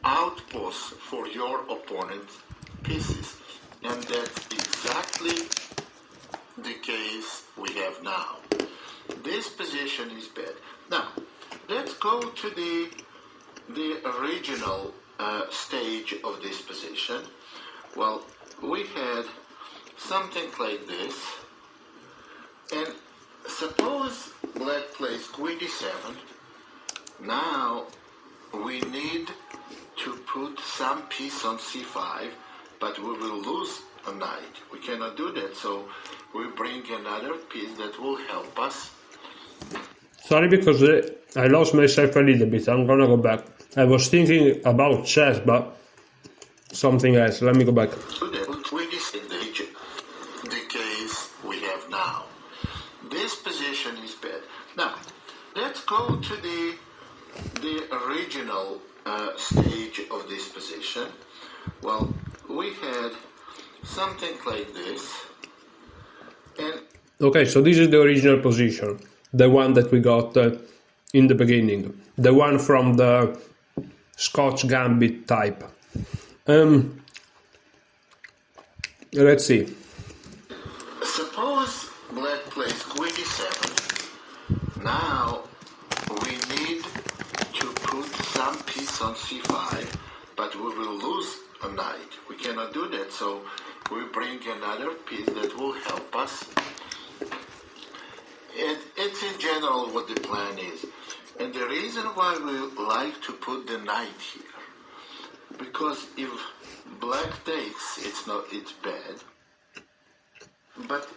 outposts for your opponent's pieces. And that's exactly the case we have now. This position is bad. Now, let's go to the original stage of this position. Well, we had something like this, and suppose black plays queen d7. Now we need to put some piece on c5, but we will lose a knight. We cannot do that, so we bring another piece that will help us. Sorry, because I lost myself a little bit. I'm gonna go back. I was thinking about chess, but something else. Let me go back. The case we have now. This position is bad. Now, let's go to the original stage of this position. Well, we had something like this. And okay, so this is the original position. The one that we got in the beginning. The one from the Scotch Gambit type. Let's see. Suppose black plays queen d7. Now we need to put some piece on c5, but we will lose a knight. We cannot do that, so we bring another piece that will help us. It's in general what the plan is. And the reason why we like to put the knight here, because if black takes, it's bad. But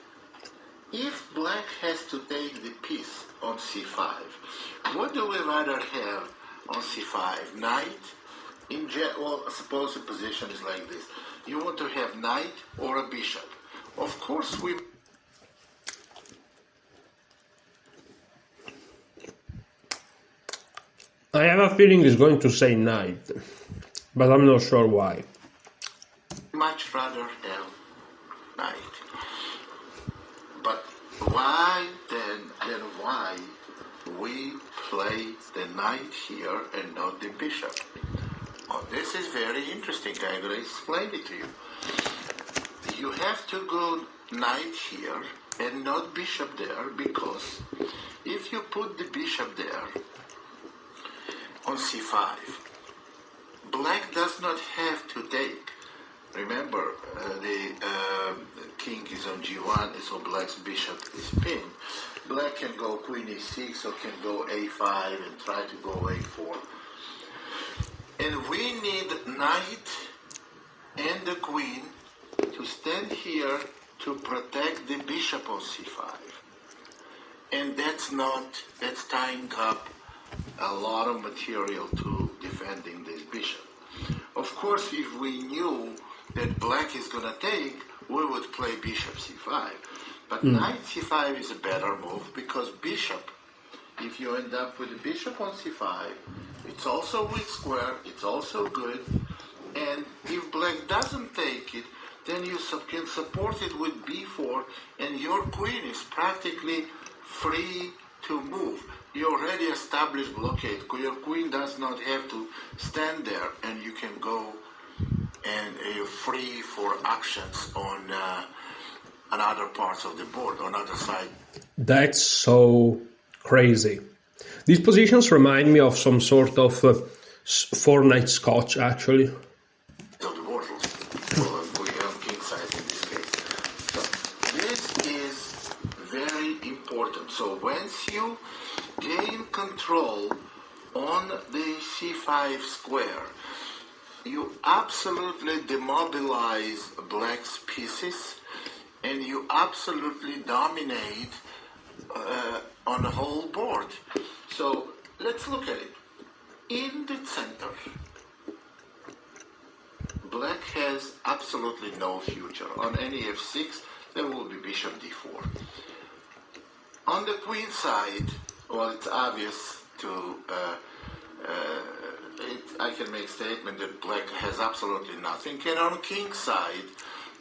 if black has to take the piece on c5, what do we rather have on c5? Knight? Well, suppose the position is like this. You want to have knight or a bishop. Of course, we... I have a feeling he's going to say knight, but I'm not sure why. Much rather have knight. But why then why we play the knight here and not the bishop? Oh, this is very interesting. I'm going to explain it to you. You have to go knight here and not bishop there, because if you put the bishop there on c5, black does not have to take. Remember, the king is on g1, so black's bishop is pinned. Black can go queen e6 or can go a5 and try to go a4. And we need knight and the queen to stand here to protect the bishop on c5. And that's tying up a lot of material to defending this bishop. Of course, if we knew that black is going to take, we would play bishop c5. But knight c5 is a better move, because bishop, if you end up with a bishop on c5, it's also weak square, it's also good, and if black doesn't take it, then you can support it with b4, and your queen is practically free to move. You already established blockade. Your queen does not have to stand there, and you can go and you're free for actions on other parts of the board, on other side. That's so crazy. These positions remind me of some sort of four-night scotch, actually. Of the board, we have king side in this case. So this is very important. So once you gain control on the c5 square, you absolutely demobilize black's pieces, and you absolutely dominate on the whole board. So let's look at it. In the center, black has absolutely no future. On any f6, there will be bishop d4. On the queen side, well, it's obvious to... I can make statement that black has absolutely nothing, and on king side,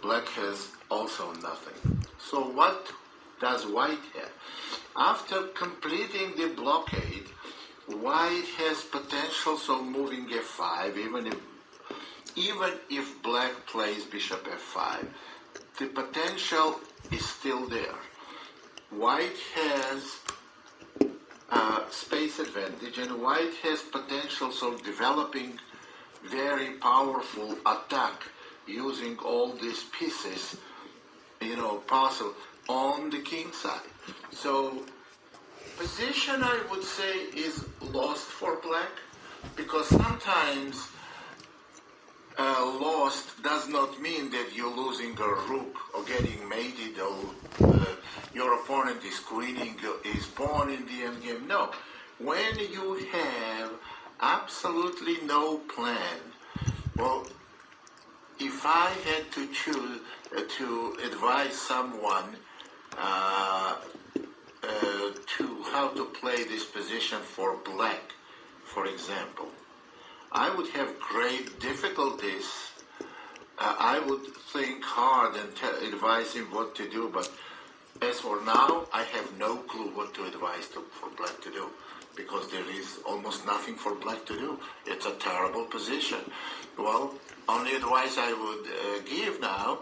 black has also nothing. So what does white have? After completing the blockade, white has potential, so moving f5, even if black plays bishop f5, the potential is still there. White has space advantage, and white has potential, so developing very powerful attack using all these pieces, possible on the king side. So position, I would say, is lost for black, because sometimes lost does not mean that you're losing a rook or getting mated, or your opponent is queening his pawn in the endgame. No. When you have absolutely no plan, well, if I had to choose to advise someone to how to play this position for black, for example, I would have great difficulties. I would think hard and advise him what to do, but as for now, I have no clue what to advise for black to do, because there is almost nothing for black to do. It's a terrible position. Well, only advice I would give now,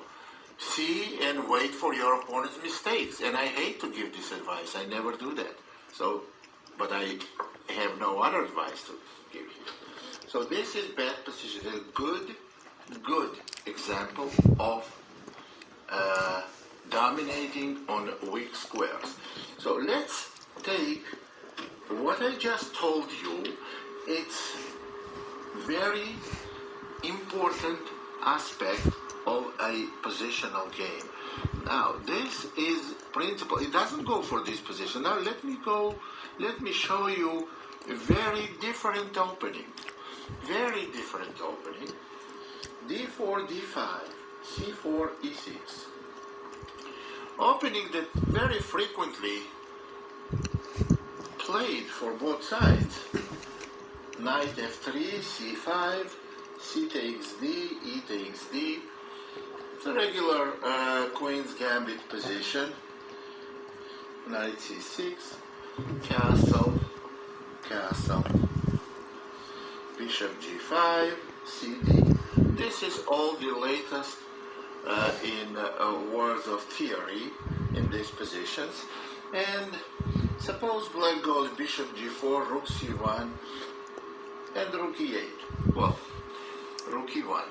see and wait for your opponent's mistakes. And I hate to give this advice. I never do that. So, but I have no other advice to give you. So this is bad position. A good example of dominating on weak squares. So let's take what I just told you. It's very important aspect of a positional game. Now, this is principle. It doesn't go for this position. Now, let me show you a very different opening. Very different opening. D4, D5, C4, E6. Opening that very frequently played for both sides. Knight F3, C5, C takes D, E takes D. It's a regular Queen's Gambit position. Knight C6, castle, castle. Bishop G5, CD. This is all the latest in words of theory in these positions. And suppose black goes Bishop G4, Rook C1, and Rook E8. Well, Rook E1.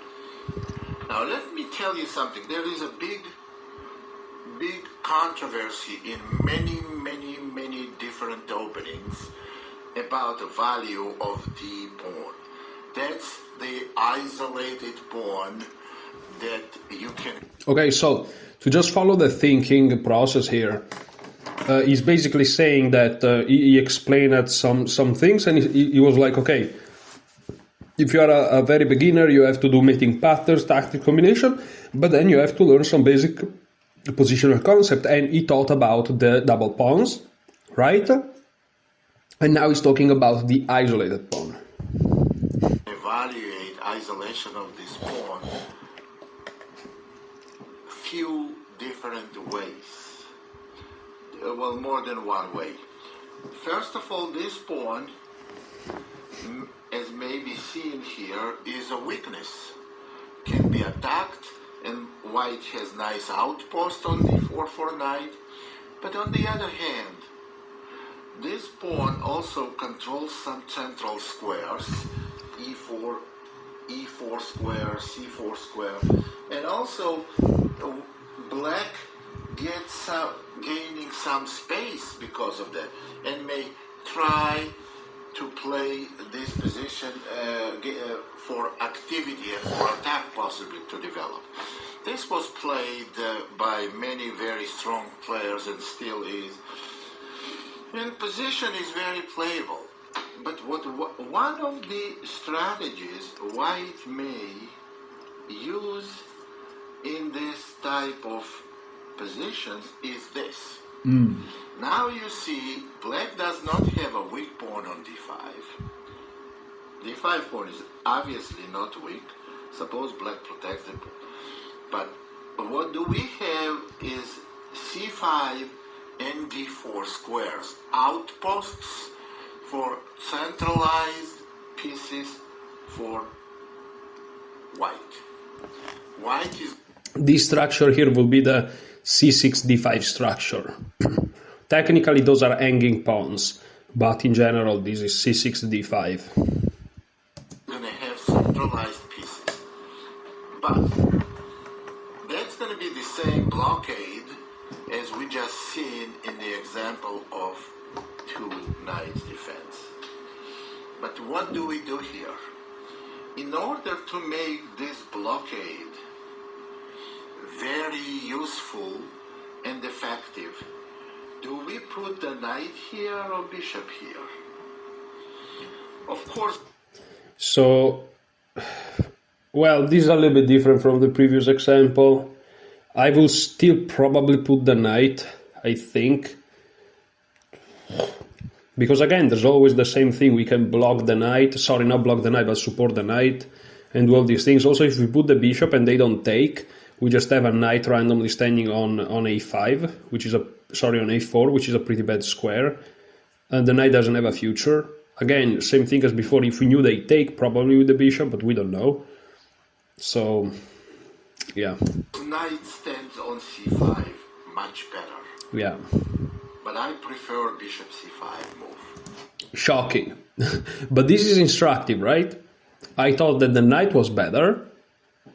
Now let me tell you something. There is a big controversy in many different openings about the value of the pawn. That's the isolated pawn that you can... Okay, so to just follow the thinking process here, he's basically saying that he explained some things, and he was like, okay, if you are a very beginner, you have to do mating patterns, tactic combination, but then you have to learn some basic positional concept, and he thought about the double pawns, right? And now he's talking about the isolated pawn. Evaluate isolation of this pawn few different ways. Well, more than one way. First of all, this pawn, as may be seen here, is a weakness. Can be attacked, and white has nice outpost on d4 for knight. But on the other hand, this pawn also controls some central squares, e4, e4 square, c4 square, and also black gets gaining some space because of that, and may try to play this position for activity and for attack possibly to develop. This was played by many very strong players and still is. And position is very playable. But one of the strategies white may use in this type of positions is this. Now you see black does not have a weak pawn on d5. d5 pawn is obviously not weak. Suppose black protects the pawn. But what do we have is c5 and d4 squares, outposts for centralized pieces for white. White is... This structure here will be the c6 d5 structure. Technically those are hanging pawns, but in general this is c6 d5. Going to have centralized pieces. But that's going to be the same blockade as we just seen in the example of two knights defense. But what do we do here? In order to make this blockade very useful and effective, do we put the knight here or bishop here? Of course. So, well, this is a little bit different from the previous example. I will still probably put the knight, I think. Because again, there's always the same thing. We can block the knight, sorry, not block the knight, but support the knight and do all these things. Also, if we put the bishop and they don't take, we just have a knight randomly standing on a5, which is on a4, which is a pretty bad square. And the knight doesn't have a future. Again, same thing as before. If we knew they take, probably with the bishop, but we don't know. So, yeah. Knight stands on c5, much better. Yeah. But I prefer bishop c5 move. Shocking. But this is instructive, right? I thought that the knight was better,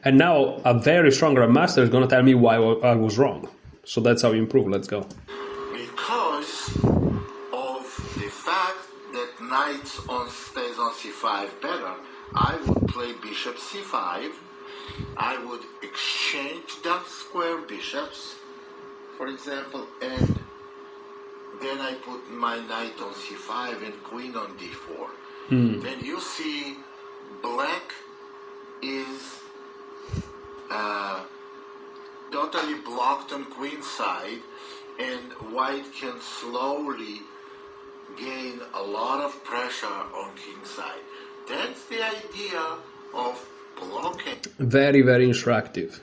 and now a very strong grandmaster is going to tell me why I was wrong. So that's how you improve. Let's go. Because of the fact that knight stays on c5 better, I would play bishop c5. I would exchange dark square bishops, for example, and then I put my knight on c5 and queen on d4. Then you see black is totally blocked on queen side, and white can slowly gain a lot of pressure on king side. That's the idea of blocking. Very, very instructive.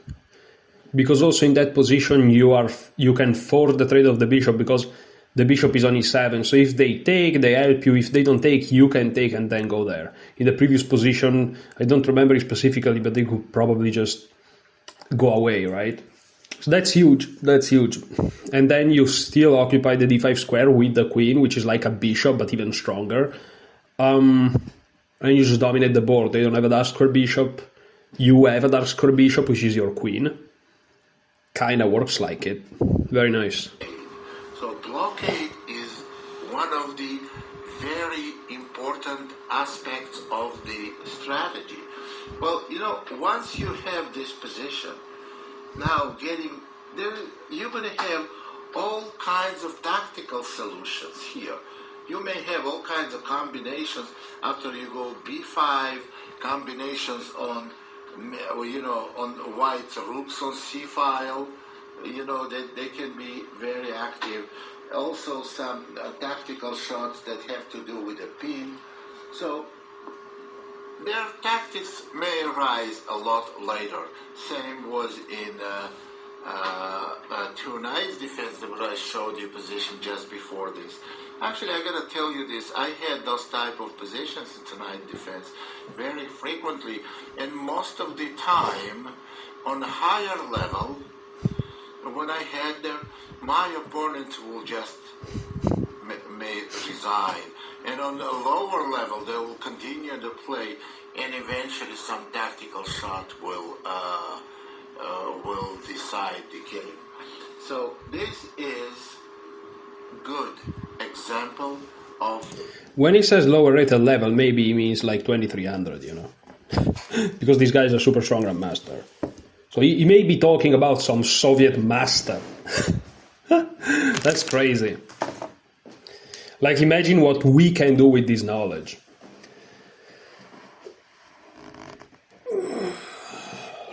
Because also in that position you can force the trade of the bishop, because the bishop is on e7. So if they take, they help you. If they don't take, you can take and then go there. In the previous position, I don't remember it specifically, but they could probably just go away, right? So that's huge. That's huge. And then you still occupy the d5 square with the queen, which is like a bishop, but even stronger. And you just dominate the board. They don't have a dark square bishop. You have a dark square bishop, which is your queen. Kinda works like it. Very nice. So blockade is one of the very important aspects of the strategy. Well, once you have this position, now getting there, you're going to have all kinds of tactical solutions here. You may have all kinds of combinations after you go b5, combinations on white rooks on c-file. They can be very active. Also some tactical shots that have to do with a pin. So their tactics may arise a lot later. Same was in two knights defense that I showed you position just before this. Actually, I gotta tell you this, I had those type of positions in tonight defense very frequently, and most of the time on a higher level, when I had them, my opponent will just may resign, and on a lower level they will continue to play, and eventually some tactical shot will decide the game. So this is good example of. When he says lower rated level, maybe he means like 2300, because these guys are super strong grandmaster. So he may be talking about some Soviet master. That's crazy. Like, imagine what we can do with this knowledge.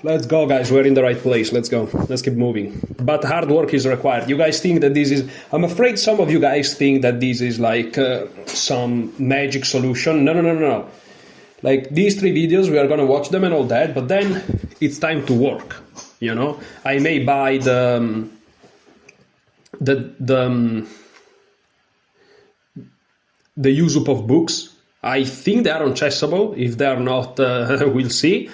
Let's go, guys. We're in the right place. Let's go. Let's keep moving. But hard work is required. You guys think that this is... I'm afraid some of you guys think that this is like some magic solution. No. Like, these 3 videos, we are going to watch them and all that, but then it's time to work, I may buy the use of books. I think they are on Chessable. If they are not, we'll see.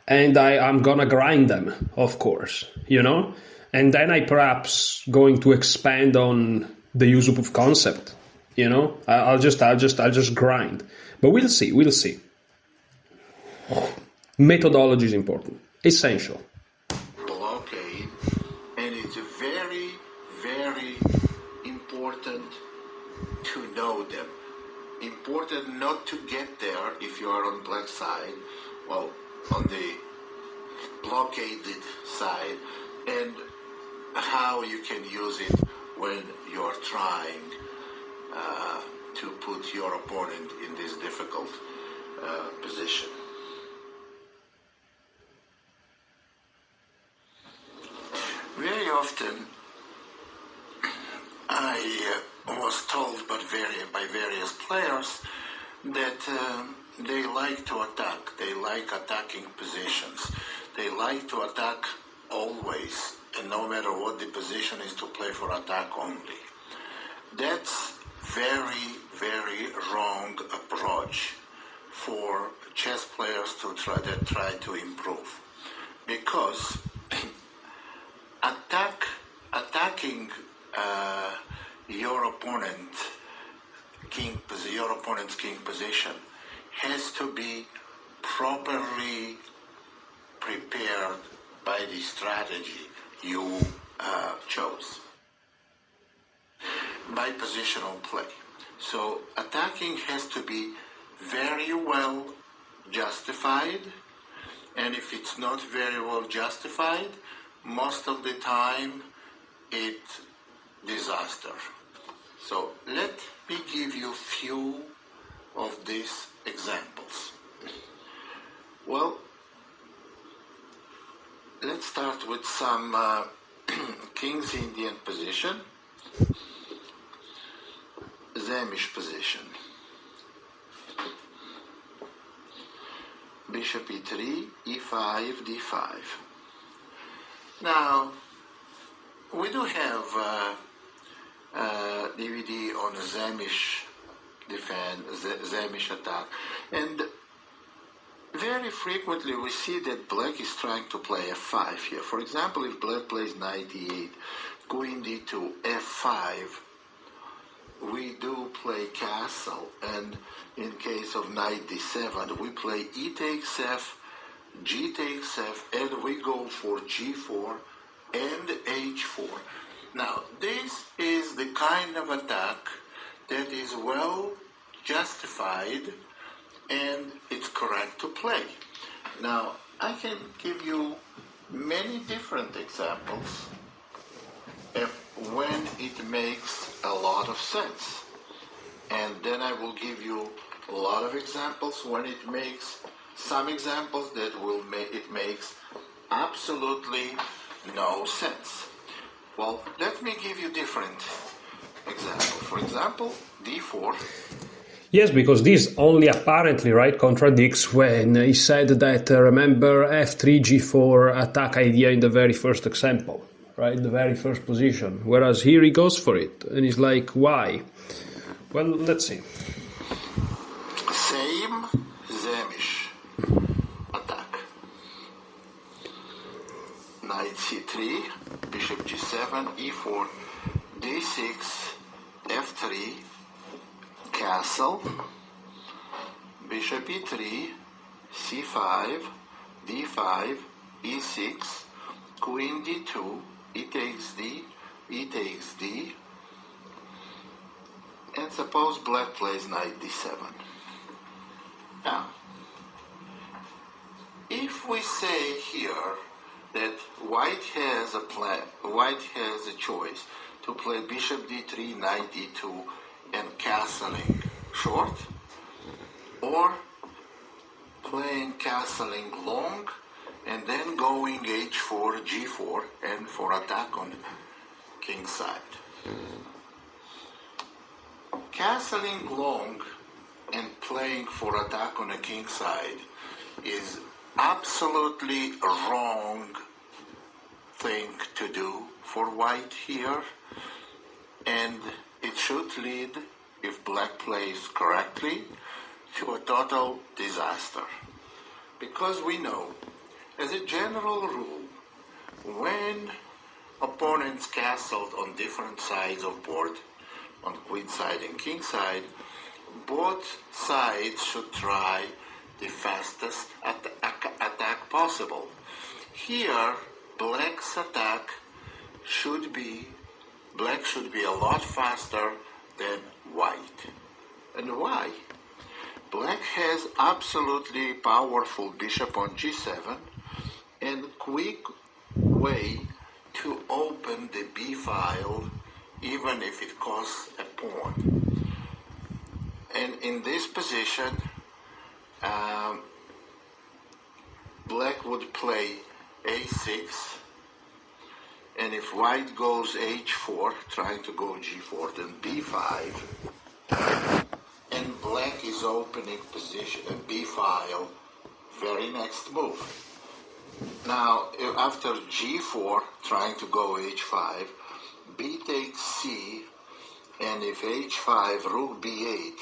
And I'm gonna grind them, of course, And then I perhaps going to expand on the use of concept, I'll just grind. But we'll see. Methodology is important, essential. Blockade, and it's very, very important to know them. Important not to get there if you are on black side, well, on the blockaded side, and how you can use it when you're trying to put your opponent in this difficult position. Very often, I was told by various players that they like to attack. They like attacking positions. They like to attack always, and no matter what the position is, to play for attack only. That's very, very wrong approach for chess players to try to improve, because attacking your opponent's king position has to be properly prepared by the strategy you chose by positional play. So attacking has to be very well justified, and if it's not very well justified, most of the time it's disaster. So let me give you few of these examples. Well, let's start with some King's Indian position, Zamish position. Bishop e3, e5, d5. Now, we do have DVD on Zamish Zamish attack, and very frequently we see that black is trying to play f5 here. For example, if black plays knight e8, queen d2, f5, we do play castle, and in case of knight d7, we play e takes f, g takes f, and we go for g4 and h4. Now, this is the kind of attack that is well justified and it's correct to play. Now, I can give you many different examples when it makes a lot of sense. And then I will give you a lot of examples when it makes some examples that it makes absolutely no sense. Well, let me give you different examples. For example, d4. Yes, because this only apparently, right, contradicts when he said that, remember, f3, g4 attack idea in the very first example, right, the very first position. Whereas here he goes for it, and he's like, why? Well, let's see. Same Zamish attack. Knight c3, bishop g7, e4, d6, f3, castle, bishop e3, c5, d5, e6, queen d2, e takes d, e takes d, and suppose black plays knight d7. Now, if we say here that white has a choice to play bishop d3, knight d2, and castling short, or playing castling long, and then going h4, g4, and for attack on king side. Castling long and playing for attack on a king side is absolutely wrong thing to do for white here, and it should lead, if black plays correctly, to a total disaster. Because we know, as a general rule, when opponents castled on different sides of board, on queen side and king side, both sides should try the fastest attack possible. Here, black's attack should be a lot faster than white. And why? Black has absolutely powerful bishop on g7 and quick way to open the b file even if it costs a pawn. And in this position, black would play a6, and if white goes h4, trying to go g4, then b5, and black is opening position and b file, very next move. Now, after g4, trying to go h5, b takes c, and if h5, rook b8,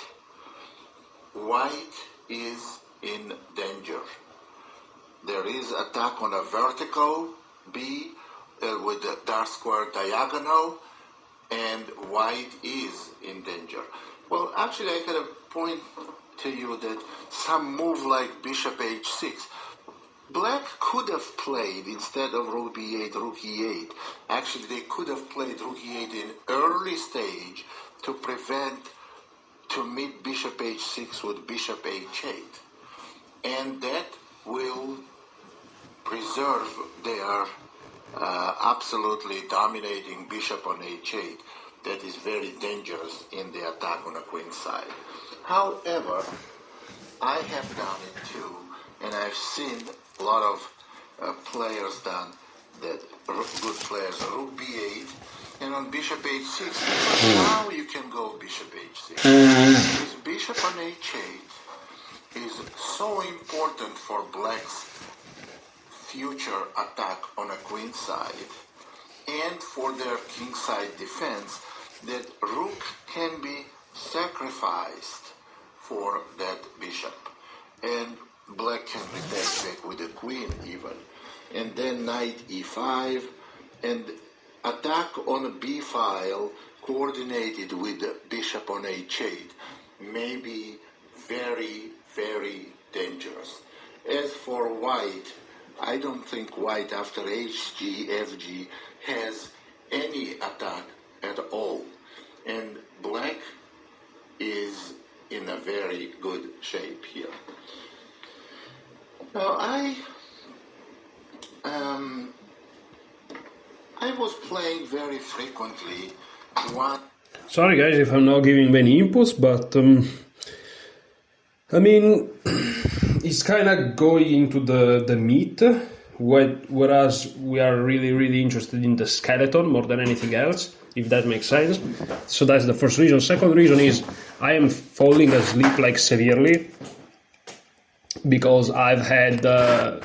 white is in danger. There is attack on a vertical b with a dark square diagonal, and white is in danger. Well, actually, I could point to you that some move like bishop h6 Black could have played, instead of rook b8, rook e8. Actually, they could have played rook e8 in early stage to meet bishop h6 with bishop h8. And that will preserve their absolutely dominating bishop on h8. That is very dangerous in the attack on a queen side. However, I have done it too, and I've seen a lot of players done that, good players, rook b8, and on bishop h6, because now you can go bishop h6. This bishop on h8 is so important for black's future attack on a queen side and for their king side defense, that rook can be sacrificed for that bishop, and black can retake back with the queen even, and then knight e5, and attack on a b file coordinated with the bishop on h8 may be very, very dangerous. As for white, I don't think white after hg, fg has any attack at all, and black is in a very good shape here. Now I was playing very frequently one. Sorry guys if I'm not giving many inputs, but I mean, it's kind of going into the meat, whereas we are really interested in the skeleton more than anything else, if that makes sense. So that's the first reason. Second reason is I am falling asleep like severely because I've had the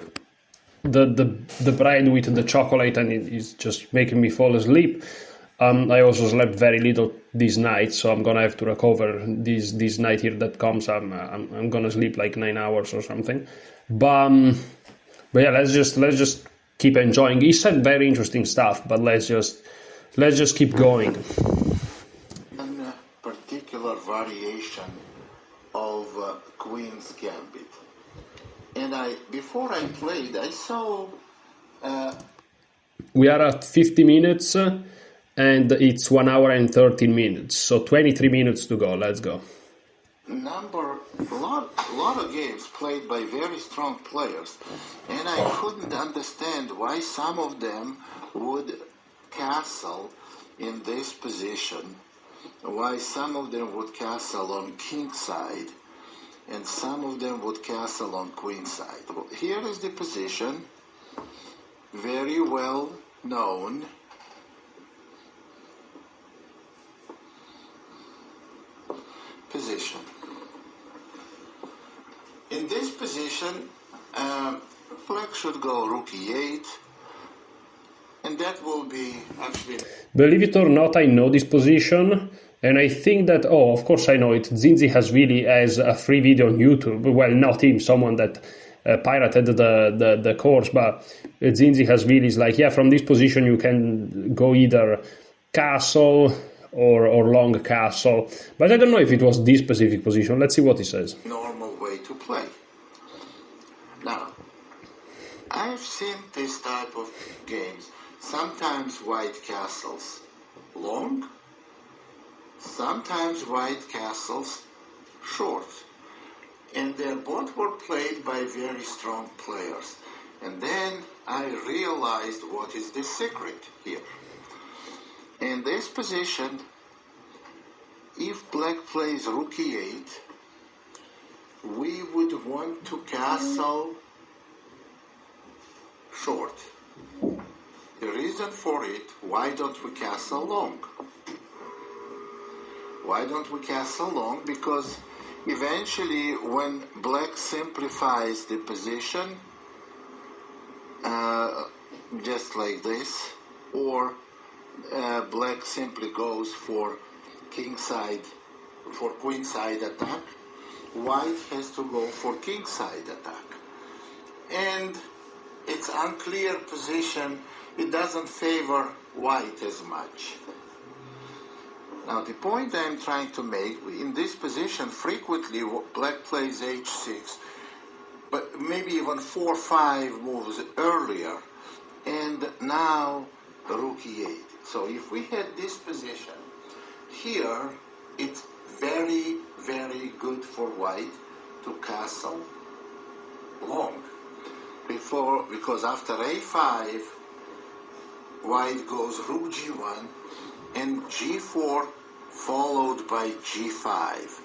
bread with the chocolate and it is just making me fall asleep. I also slept very little this night, so I'm gonna have to recover this night here that comes. I'm gonna sleep like 9 hours or something. But yeah, let's just keep enjoying. He said very interesting stuff, but let's just keep going. One particular variation of Queen's Gambit, and before I played, I saw. We are at 50 minutes. And it's 1 hour and 13 minutes, so 23 minutes to go. Let's go. A lot of games played by very strong players, and I couldn't understand why some of them would castle in this position, why some of them would castle on king side, and some of them would castle on queen side. Here is the position, very well known. Position. In this position, black should go rook e8, and that will be actually. Believe it or not, I know this position, and I think that, of course I know it. Zinzi has a free video on YouTube. Well, not him, someone that pirated the course, but Zinzi is like, yeah, from this position you can go either castle or long castle, but I don't know if it was this specific position. Let's see what he says. Normal way to play. Now, I've seen this type of games. Sometimes white castles long, sometimes white castles short, and they both were played by very strong players. And then I realized what is the secret here. In this position, if black plays rook e8, we would want to castle short. The reason for it, why don't we castle long? Why don't we castle long? Because eventually when black simplifies the position, just like this, or black simply goes for king side, for queen side attack, white has to go for king side attack. And it's unclear position, it doesn't favor white as much. Now the point I'm trying to make, in this position frequently black plays h6, but maybe even 4 or 5 moves earlier. And now rook e8. So if we had this position here, it's very, very good for white to castle long. Because after a5, white goes rook g1 and g4 followed by g5.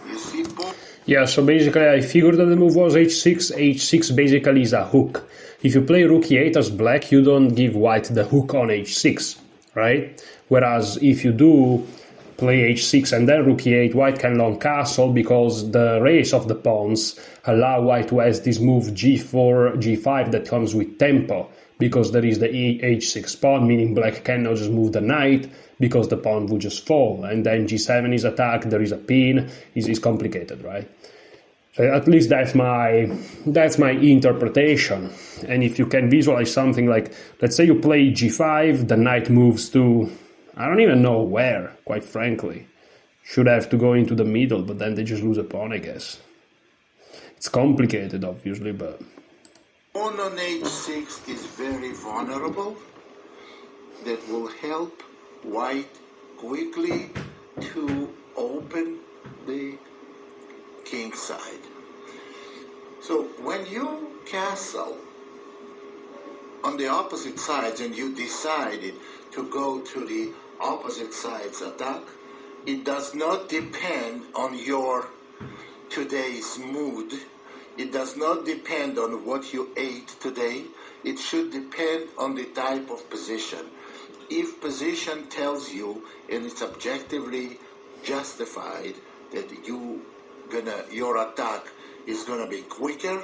You see both? Yeah, so basically I figured that the move was h6. h6 basically is a hook. If you play rook e8 as black, you don't give white the hook on h6, right? Whereas if you do play h6 and then rook e8, white can long castle because the race of the pawns allow white to have this move g4, g5 that comes with tempo, because there is the h6 pawn, meaning black cannot just move the knight because the pawn would just fall, and then g7 is attacked, there is a pin, it's complicated, right? So at least that's my interpretation. And if you can visualize something like, let's say you play g5, the knight moves to, I don't even know where, quite frankly. Should have to go into the middle, but then they just lose a pawn, I guess. It's complicated, obviously, but... Pawn on h6 is very vulnerable. That will help white quickly to open the king side. So when you castle on the opposite sides and you decided to go to the opposite side's attack, it does not depend on your today's mood. It does not depend on what you ate today. It should depend on the type of position. If position tells you, and it's objectively justified, that your attack is gonna be quicker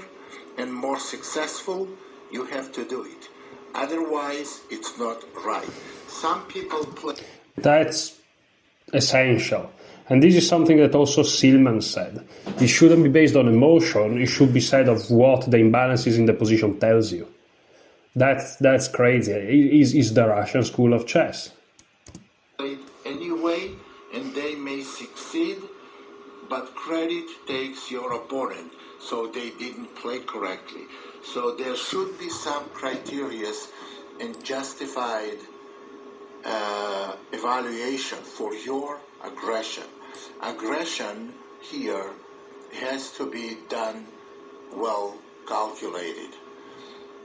and more successful, you have to do it. Otherwise, it's not right. Some people play... That's essential. And this is something that also Silman said. It shouldn't be based on emotion, it should be said of what the imbalances in the position tells you. That's crazy. It is the Russian school of chess. Anyway, and they may succeed, but credit takes your opponent, so they didn't play correctly. So there should be some criteria and justified evaluation for your aggression. Aggression here has to be done well calculated.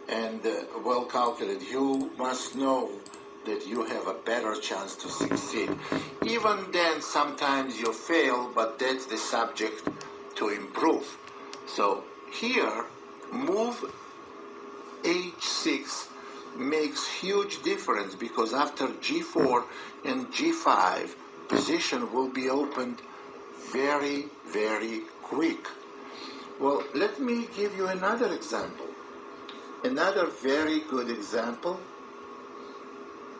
And well calculated, you must know that you have a better chance to succeed. Even then, sometimes you fail, but that's the subject to improve. So here, move h6 makes huge difference, because after g4 and g5, position will be opened very, very quick. Well, let me give you another example. Another very good example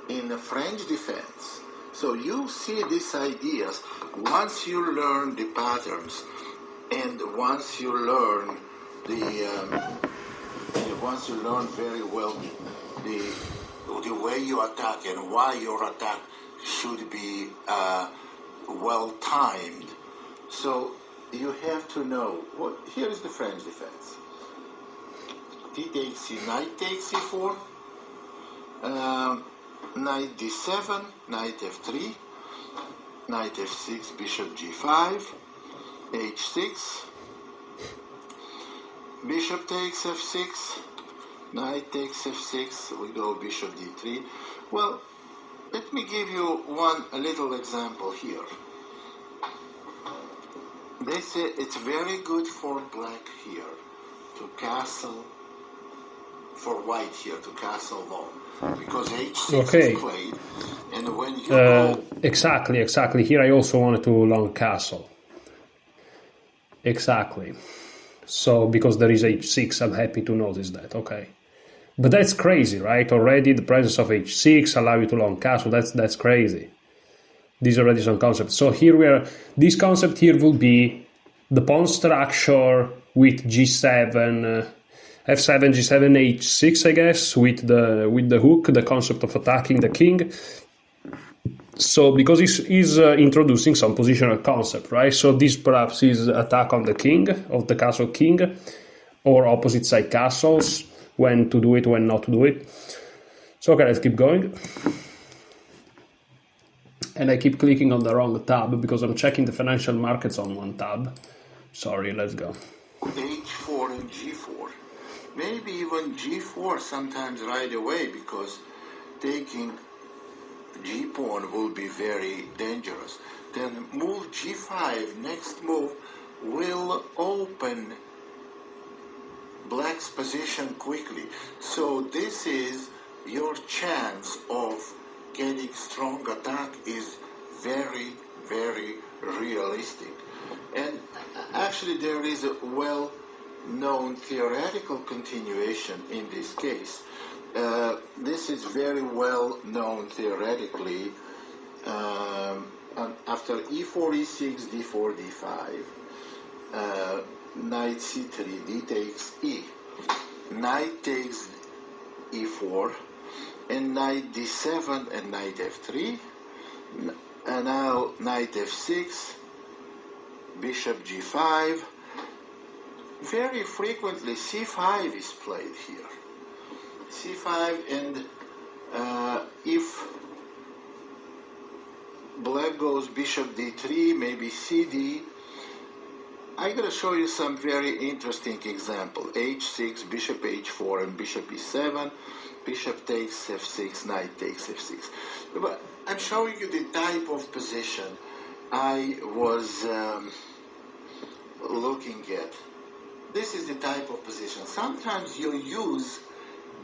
in the French defense. So you see these ideas once you learn the patterns, and once you learn once you learn very well the way you attack and why your attack should be well timed. So you have to know what. Here is the French defense. D takes c, knight takes c4, knight d7, knight f3, knight f6, bishop g5, h6, bishop takes f6, knight takes f6, we go bishop d3. Well, let me give you a little example here. They say it's very good for black here to castle, for white here to castle long, because h6 is played, and when you go... Exactly. Here I also wanted to long castle. Exactly. So, because there is h6, I'm happy to notice that, okay. But that's crazy, right? Already the presence of h6 allow you to long castle, that's crazy. These are already some concepts. So here this concept here will be the pawn structure with g7, f7, g7, h6, I guess, with the hook, the concept of attacking the king. So because he's introducing some positional concept, right? So this perhaps is attack on the king, of the castle king. or opposite side castles, when to do it, when not to do it. So okay, let's keep going. And I keep clicking on the wrong tab because I'm checking the financial markets on one tab. Sorry, let's go. H4 and G4. Maybe even G4 sometimes right away, because taking G pawn will be very dangerous. Then move G5, next move will open black's position quickly. So this is your chance of getting strong attack is very, very realistic. And actually there is a well-known theoretical continuation in this case. This is very well known theoretically. After e4, e6, d4, d5, knight c3, d takes e. Knight takes e4, and knight d7 and knight f3. And now knight f6, bishop g5. Very frequently c5 is played here. c5, and if black goes bishop d3, maybe cd. I'm going to show you some very interesting example. h6, bishop h4, and bishop e7. Bishop takes f6, knight takes f6. But I'm showing you the type of position I was looking at. This is the type of position. Sometimes you use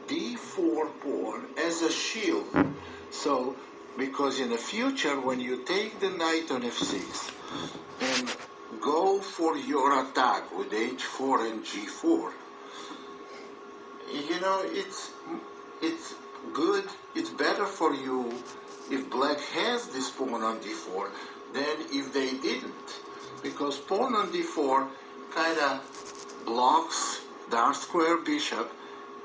d4 pawn as a shield. So, because in the future, when you take the knight on f6 and go for your attack with h4 and g4, you know, it's good, it's better for you if black has this pawn on d4 than if they didn't. Because pawn on d4 kind of blocks the square bishop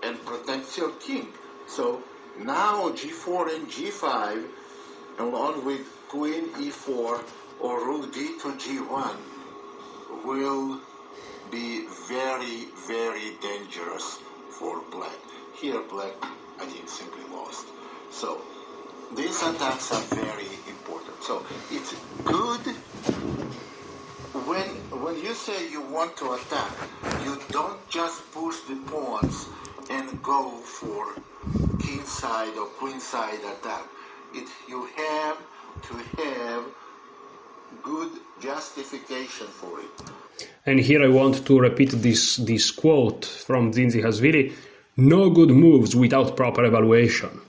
and protects your king. So now g4 and g5, along with queen e4 or rook d to g1, will be very, very dangerous for black. Here black, I think, simply lost. So these attacks are very important. So it's good when you say you want to attack, you don't just push the pawns and go for king side or queen side attack. You have to have good justification for it. And here I want to repeat this quote from Zinzi-Hasvili: no good moves without proper evaluation.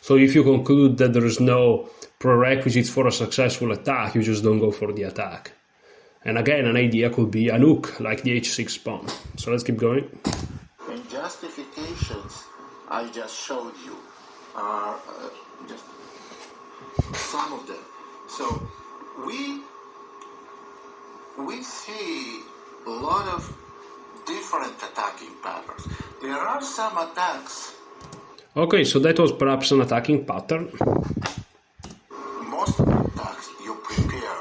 So if you conclude that there is no prerequisites for a successful attack, you just don't go for the attack. And again, an idea could be a hook, like the h6 pawn. So let's keep going. And justifications I just showed you are just some of them. So we see a lot of different attacking patterns. There are some attacks. Okay, so that was perhaps an attacking pattern. Most of the attacks you prepare,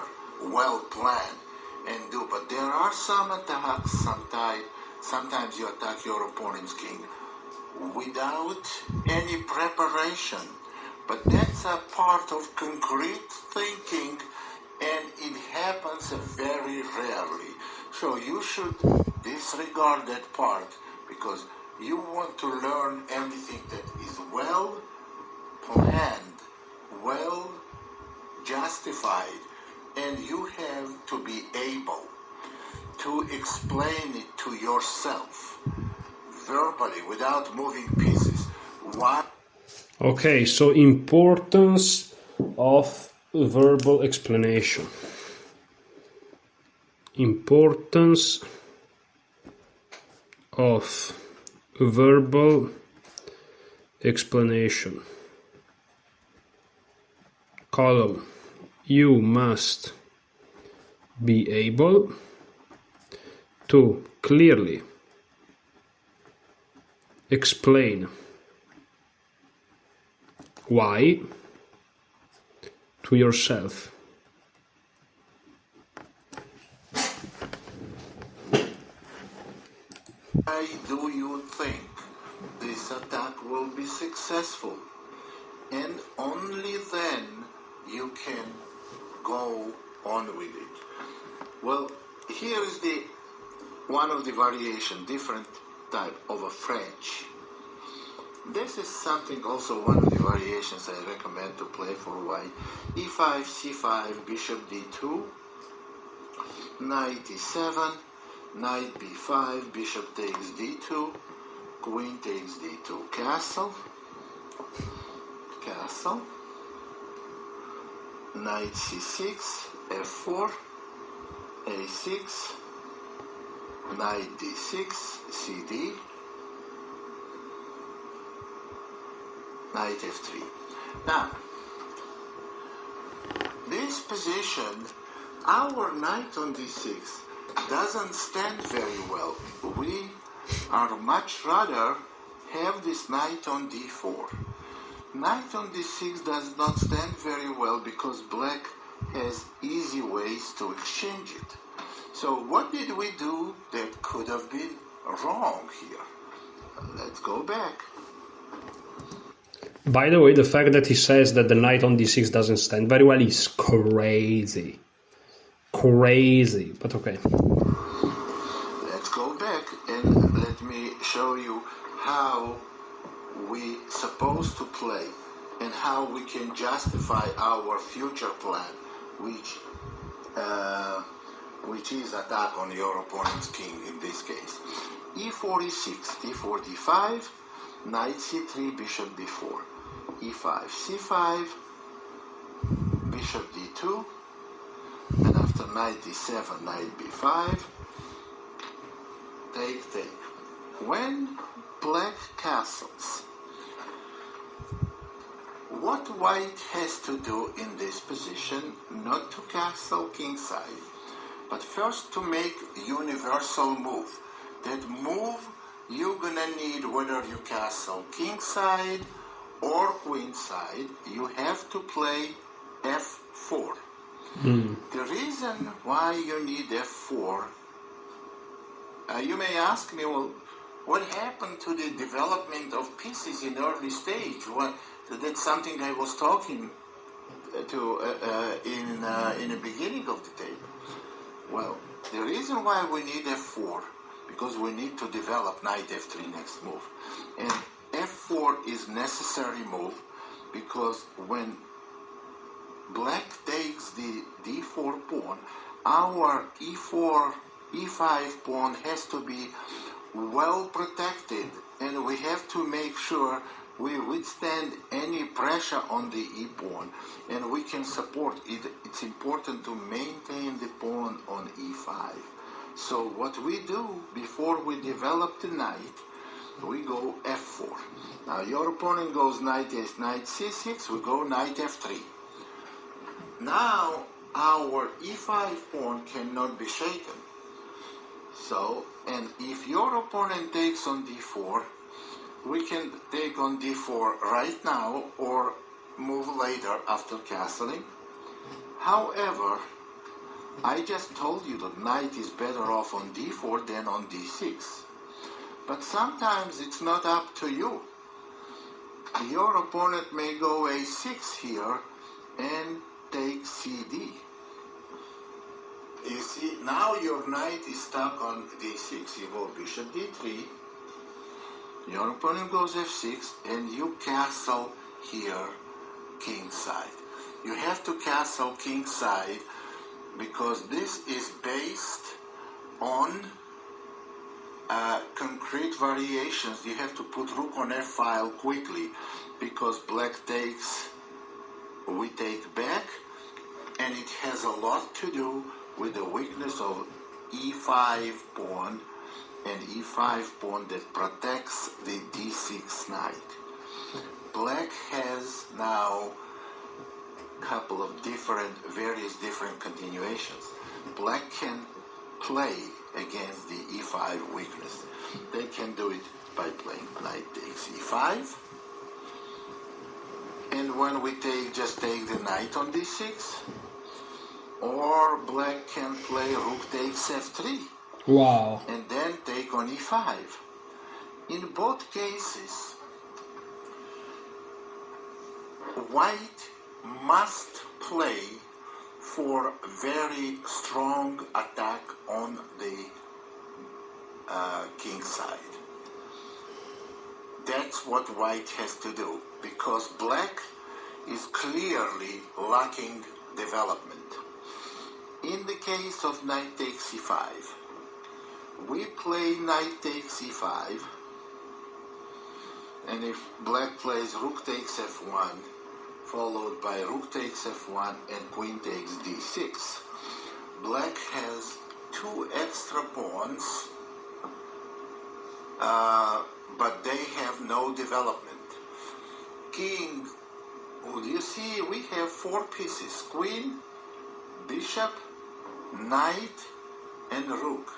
well planned, and do, but there are some attacks, sometimes you attack your opponent's king without any preparation. But that's a part of concrete thinking, and it happens very rarely. So you should disregard that part, because you want to learn everything that is well planned, well justified, and you have to be able to explain it to yourself verbally without moving pieces. Why? Okay, so importance of verbal explanation. Importance of verbal explanation. Column: you must be able to clearly explain why to yourself. will be successful, and only then you can go on with it. Well, here is one of the variation, different type of a French. This is something also one of the variations I recommend to play for white. E5, C5, bishop D2, knight E7, knight B5, bishop takes D2, queen takes D2, castle, castle, knight C6, F4, A6, knight D6, CD, knight F3. Now, this position, our knight on D6 doesn't stand very well. We are much rather have this knight on D4. Knight on D6 does not stand very well because black has easy ways to exchange it. So what did we do that could have been wrong here? Let's go back. By the way, the fact that he says that the knight on d6 doesn't stand very well is crazy. Crazy, but okay. Let's go back and let me show you how we supposed to play and how we can justify our future plan, which is attack on your opponent's king in this case. E4, E6, D4, D5, knight C3, bishop D4, E5, C5, bishop D2, and after knight D7, knight B5, take, take. When black castles, what white has to do in this position, not to castle kingside, but first to make universal move. That move you're gonna need whether you castle kingside or queenside, you have to play F4. The reason why you need F4, you may ask me, well, what happened to the development of pieces in early stage? That's something I was talking to in the beginning of the table. Well, the reason why we need F4, because we need to develop knight F3 next move. And F4 is necessary move because when black takes the D4 pawn, our E4, E5 pawn has to be well protected, and we have to make sure we withstand any pressure on the E-pawn, and we can support it. It's important to maintain the pawn on E5. So what we do before we develop the knight, we go F4. Now your opponent goes knight C6, we go knight F3. Now our E5 pawn cannot be shaken. So, and if your opponent takes on D4, we can take on D4 right now or move later after castling. However, I just told you that knight is better off on D4 than on D6. But sometimes it's not up to you. Your opponent may go A6 here and take CD. You see, now your knight is stuck on D6. You go bishop D3. Your opponent goes F6, and you castle here kingside. You have to castle kingside because this is based on concrete variations. You have to put rook on F file quickly because black takes, we take back, and it has a lot to do with the weakness of E5 pawn and E5 pawn that protects the D6 knight. Black has now a couple of various different continuations. Black can play against the E5 weakness. They can do it by playing knight takes E5. And when we just take the knight on D6, or black can play rook takes F3. Wow. And then take on E5. In both cases, white must play for very strong attack on the king side. That's what white has to do, because black is clearly lacking development. In the case of knight takes c5, we play knight takes e5, and if black plays rook takes f1, followed by rook takes f1 and queen takes d6, black has two extra pawns, but they have no development. King, you see, we have four pieces: queen, bishop, knight, and rook.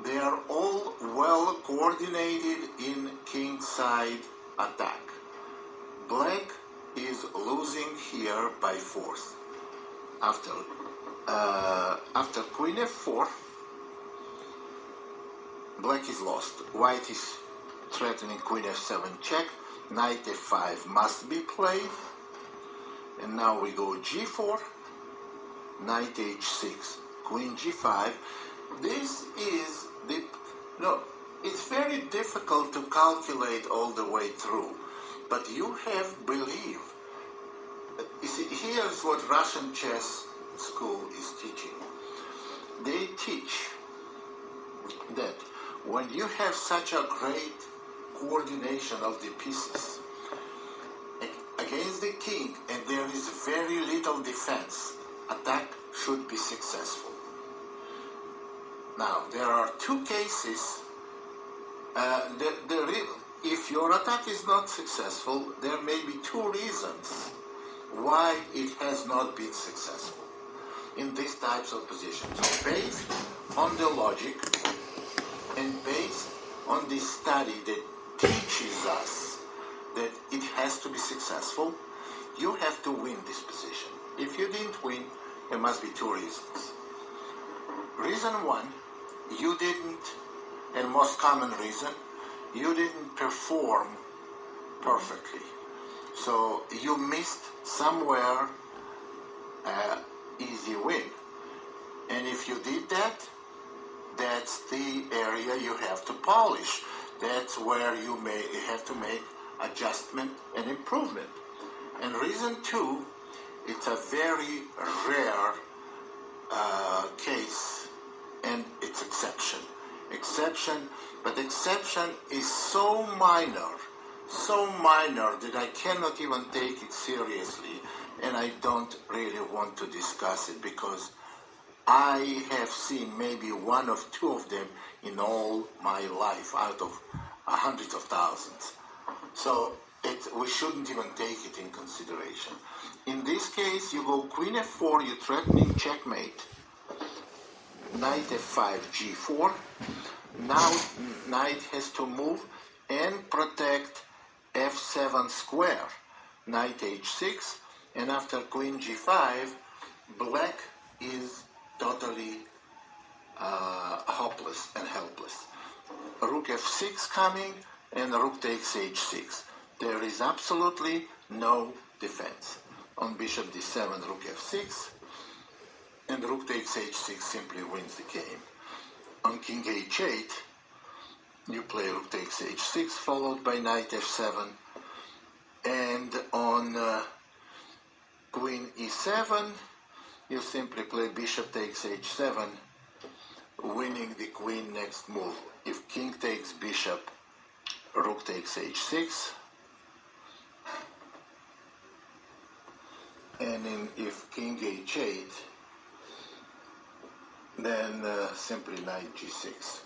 They are all well coordinated in king side attack. Black is losing here by force. After queen f4, black is lost. White is threatening queen f7 check. Knight f5 must be played. And now we go g4, knight h6, queen g5. This is it's very difficult to calculate all the way through, but you have belief. You see, here's what Russian chess school is teaching. They teach that when you have such a great coordination of the pieces against the king and there is very little defense, attack should be successful. Now, there are two cases. If your attack is not successful, there may be two reasons why it has not been successful in these types of positions. So based on the logic and based on the study that teaches us that it has to be successful, you have to win this position. If you didn't win, there must be two reasons. Reason one, you didn't, and most common reason, you didn't perform perfectly. So you missed somewhere easy win. And if you did that, that's the area you have to polish. That's where you have to make adjustment and improvement. And reason two, it's a very rare case, and it's exception. But exception is so minor that I cannot even take it seriously, and I don't really want to discuss it because I have seen maybe one or two of them in all my life out of hundreds of thousands. So we shouldn't even take it in consideration. In this case, you go queen f4, you're threatening checkmate. Knight f5, g4. Now knight has to move and protect f7 square. Knight h6, and after queen g5, black is totally hopeless and helpless. Rook f6 coming, and rook takes h6. There is absolutely no defense. On bishop d7, rook f6, and rook takes h6 simply wins the game. On king h8, you play rook takes h6, followed by knight f7, and on queen e7, you simply play bishop takes h7, winning the queen next move. If king takes bishop, rook takes h6, and if king h8, then simply knight g6.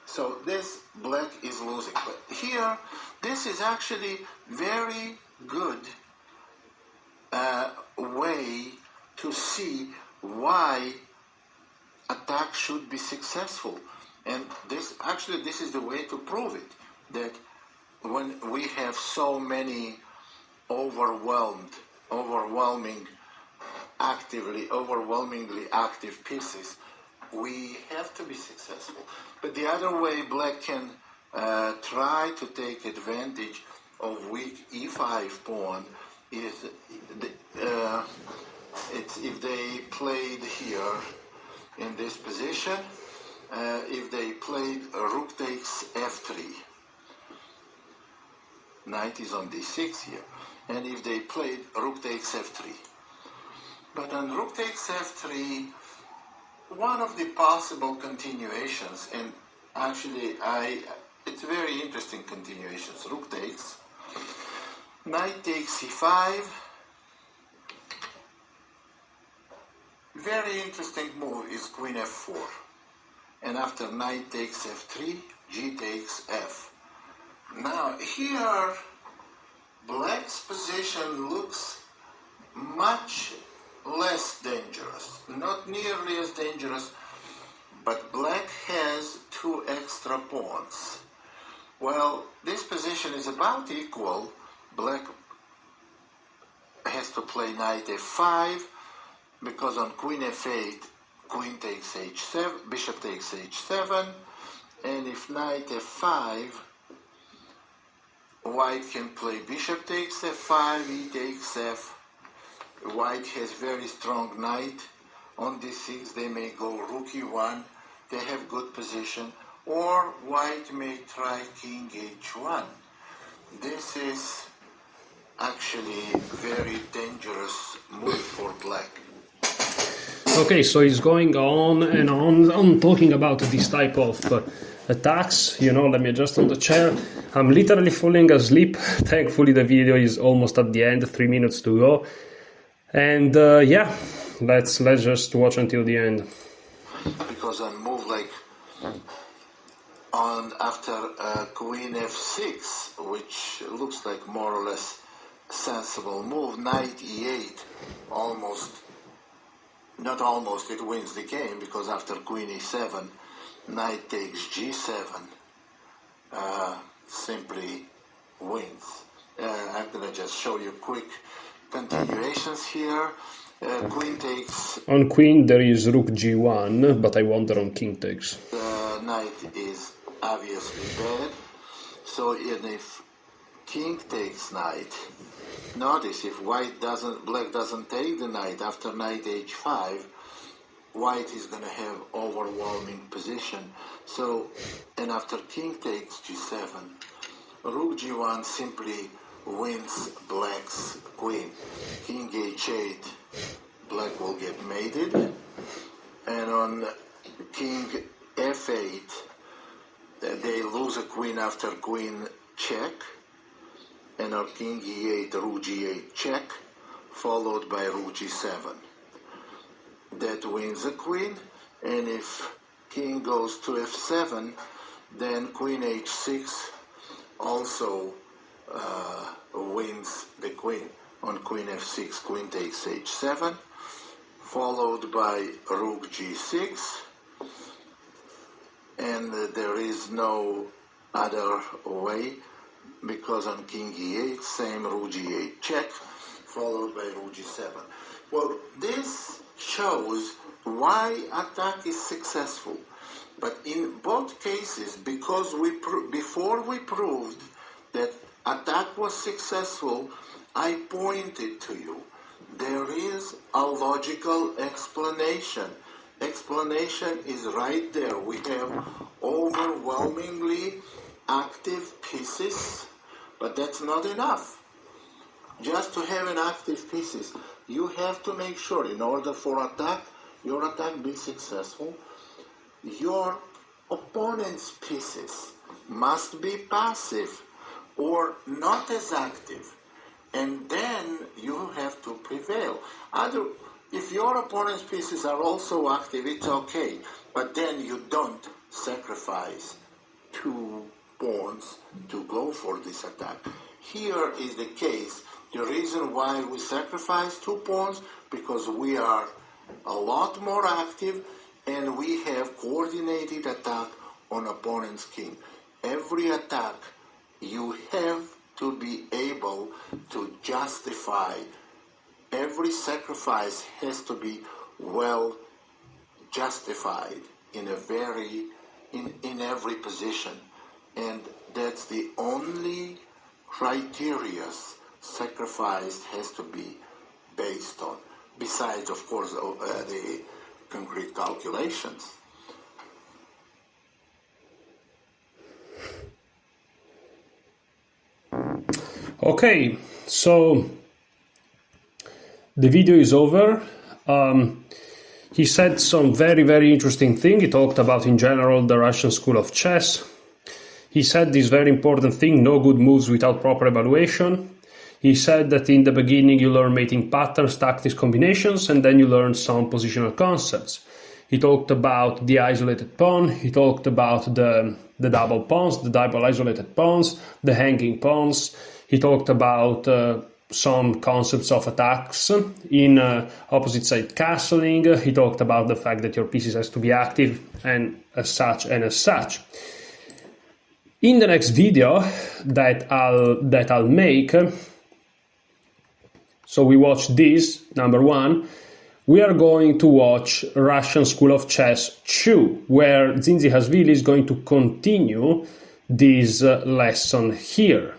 So this black is losing. But here, this is actually very good way to see why attack should be successful. And this is the way to prove it, that when we have so many overwhelmingly active pieces, we have to be successful. But the other way black can try to take advantage of weak e5 pawn is it's if they played here in this position, if they played rook takes f3, knight is on d6 here, and if they played rook takes f3. But on rook takes f3, one of the possible continuations, and actually it's very interesting continuations, rook takes, knight takes c5, very interesting move is queen f4, and after knight takes f3, g takes f. Now here, black's position looks much less dangerous, not nearly as dangerous, but black has 2 extra pawns. Well, this position is about equal. Black has to play knight f5, because on queen f8, queen takes h7, bishop takes h7, and if knight f5, white can play bishop takes f5, e takes f. White has very strong knight. On d6 they may go rook e1, they have good position, or white may try king h1. This is actually very dangerous move for black. Okay, so he's going on and on talking about this type of attacks. You know, let me adjust on the chair. I'm literally falling asleep. Thankfully the video is almost at the end, 3 minutes to go. And yeah, let's just watch until the end. Because on move like on after queen f6, which looks like more or less sensible move, knight e8, it wins the game, because after queen e7, knight takes g7, simply wins. I'm going to just show you quick continuations here. Queen takes... On queen there is rook g1, but I wonder on king takes. Knight is obviously bad. So if king takes knight, notice if black doesn't take the knight after knight h5, white is going to have overwhelming position. So, and after king takes g7, rook g1 simply wins black's queen. King h8, black will get mated, and on king f8, they lose a queen after queen check, and on king e8, rook g8 check, followed by rook g7. That wins a queen, and if king goes to f7, then queen h6 also wins the queen. On queen f6, queen takes h7, followed by rook g6, and there is no other way, because on king e8, same rook g8 check, followed by rook g7. Well, this shows why attack is successful. But in both cases, because before we proved that attack was successful, I pointed to you. There is a logical explanation. Explanation is right there. We have overwhelmingly active pieces, but that's not enough. Just to have an active pieces, you have to make sure, in order for your attack be successful, your opponent's pieces must be passive or not as active, and then you have to prevail. If your opponent's pieces are also active, it's okay, but then you don't sacrifice 2 pawns to go for this attack. Here is the case. The reason why we sacrifice 2 pawns, because we are a lot more active and we have coordinated attack on opponent's king. Every attack, you have to be able to justify. Every sacrifice has to be well justified in every position, and that's the only criteria sacrifice has to be based on, besides, of course, the concrete calculations. Okay, so the video is over. He said some very, very interesting thing. He talked about, in general, the Russian school of chess. He said this very important thing: no good moves without proper evaluation. He said that in the beginning you learn mating patterns, tactics, combinations, and then you learn some positional concepts. He talked about the isolated pawn. He talked about the double pawns, the double isolated pawns, the hanging pawns. He talked about some concepts of attacks in opposite side castling. He talked about the fact that your pieces has to be active and as such and as such. In the next video that I'll make, so we watch this, number 1, we are going to watch Russian School of Chess 2, where Dzindzihashvili is going to continue this lesson here.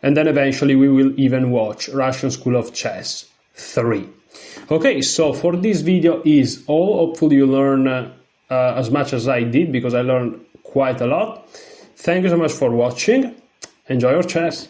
And then eventually we will even watch Russian School of Chess 3. Okay, so for this video is all. Hopefully you learn as much as I did, because I learned quite a lot. Thank you so much for watching. Enjoy your chess.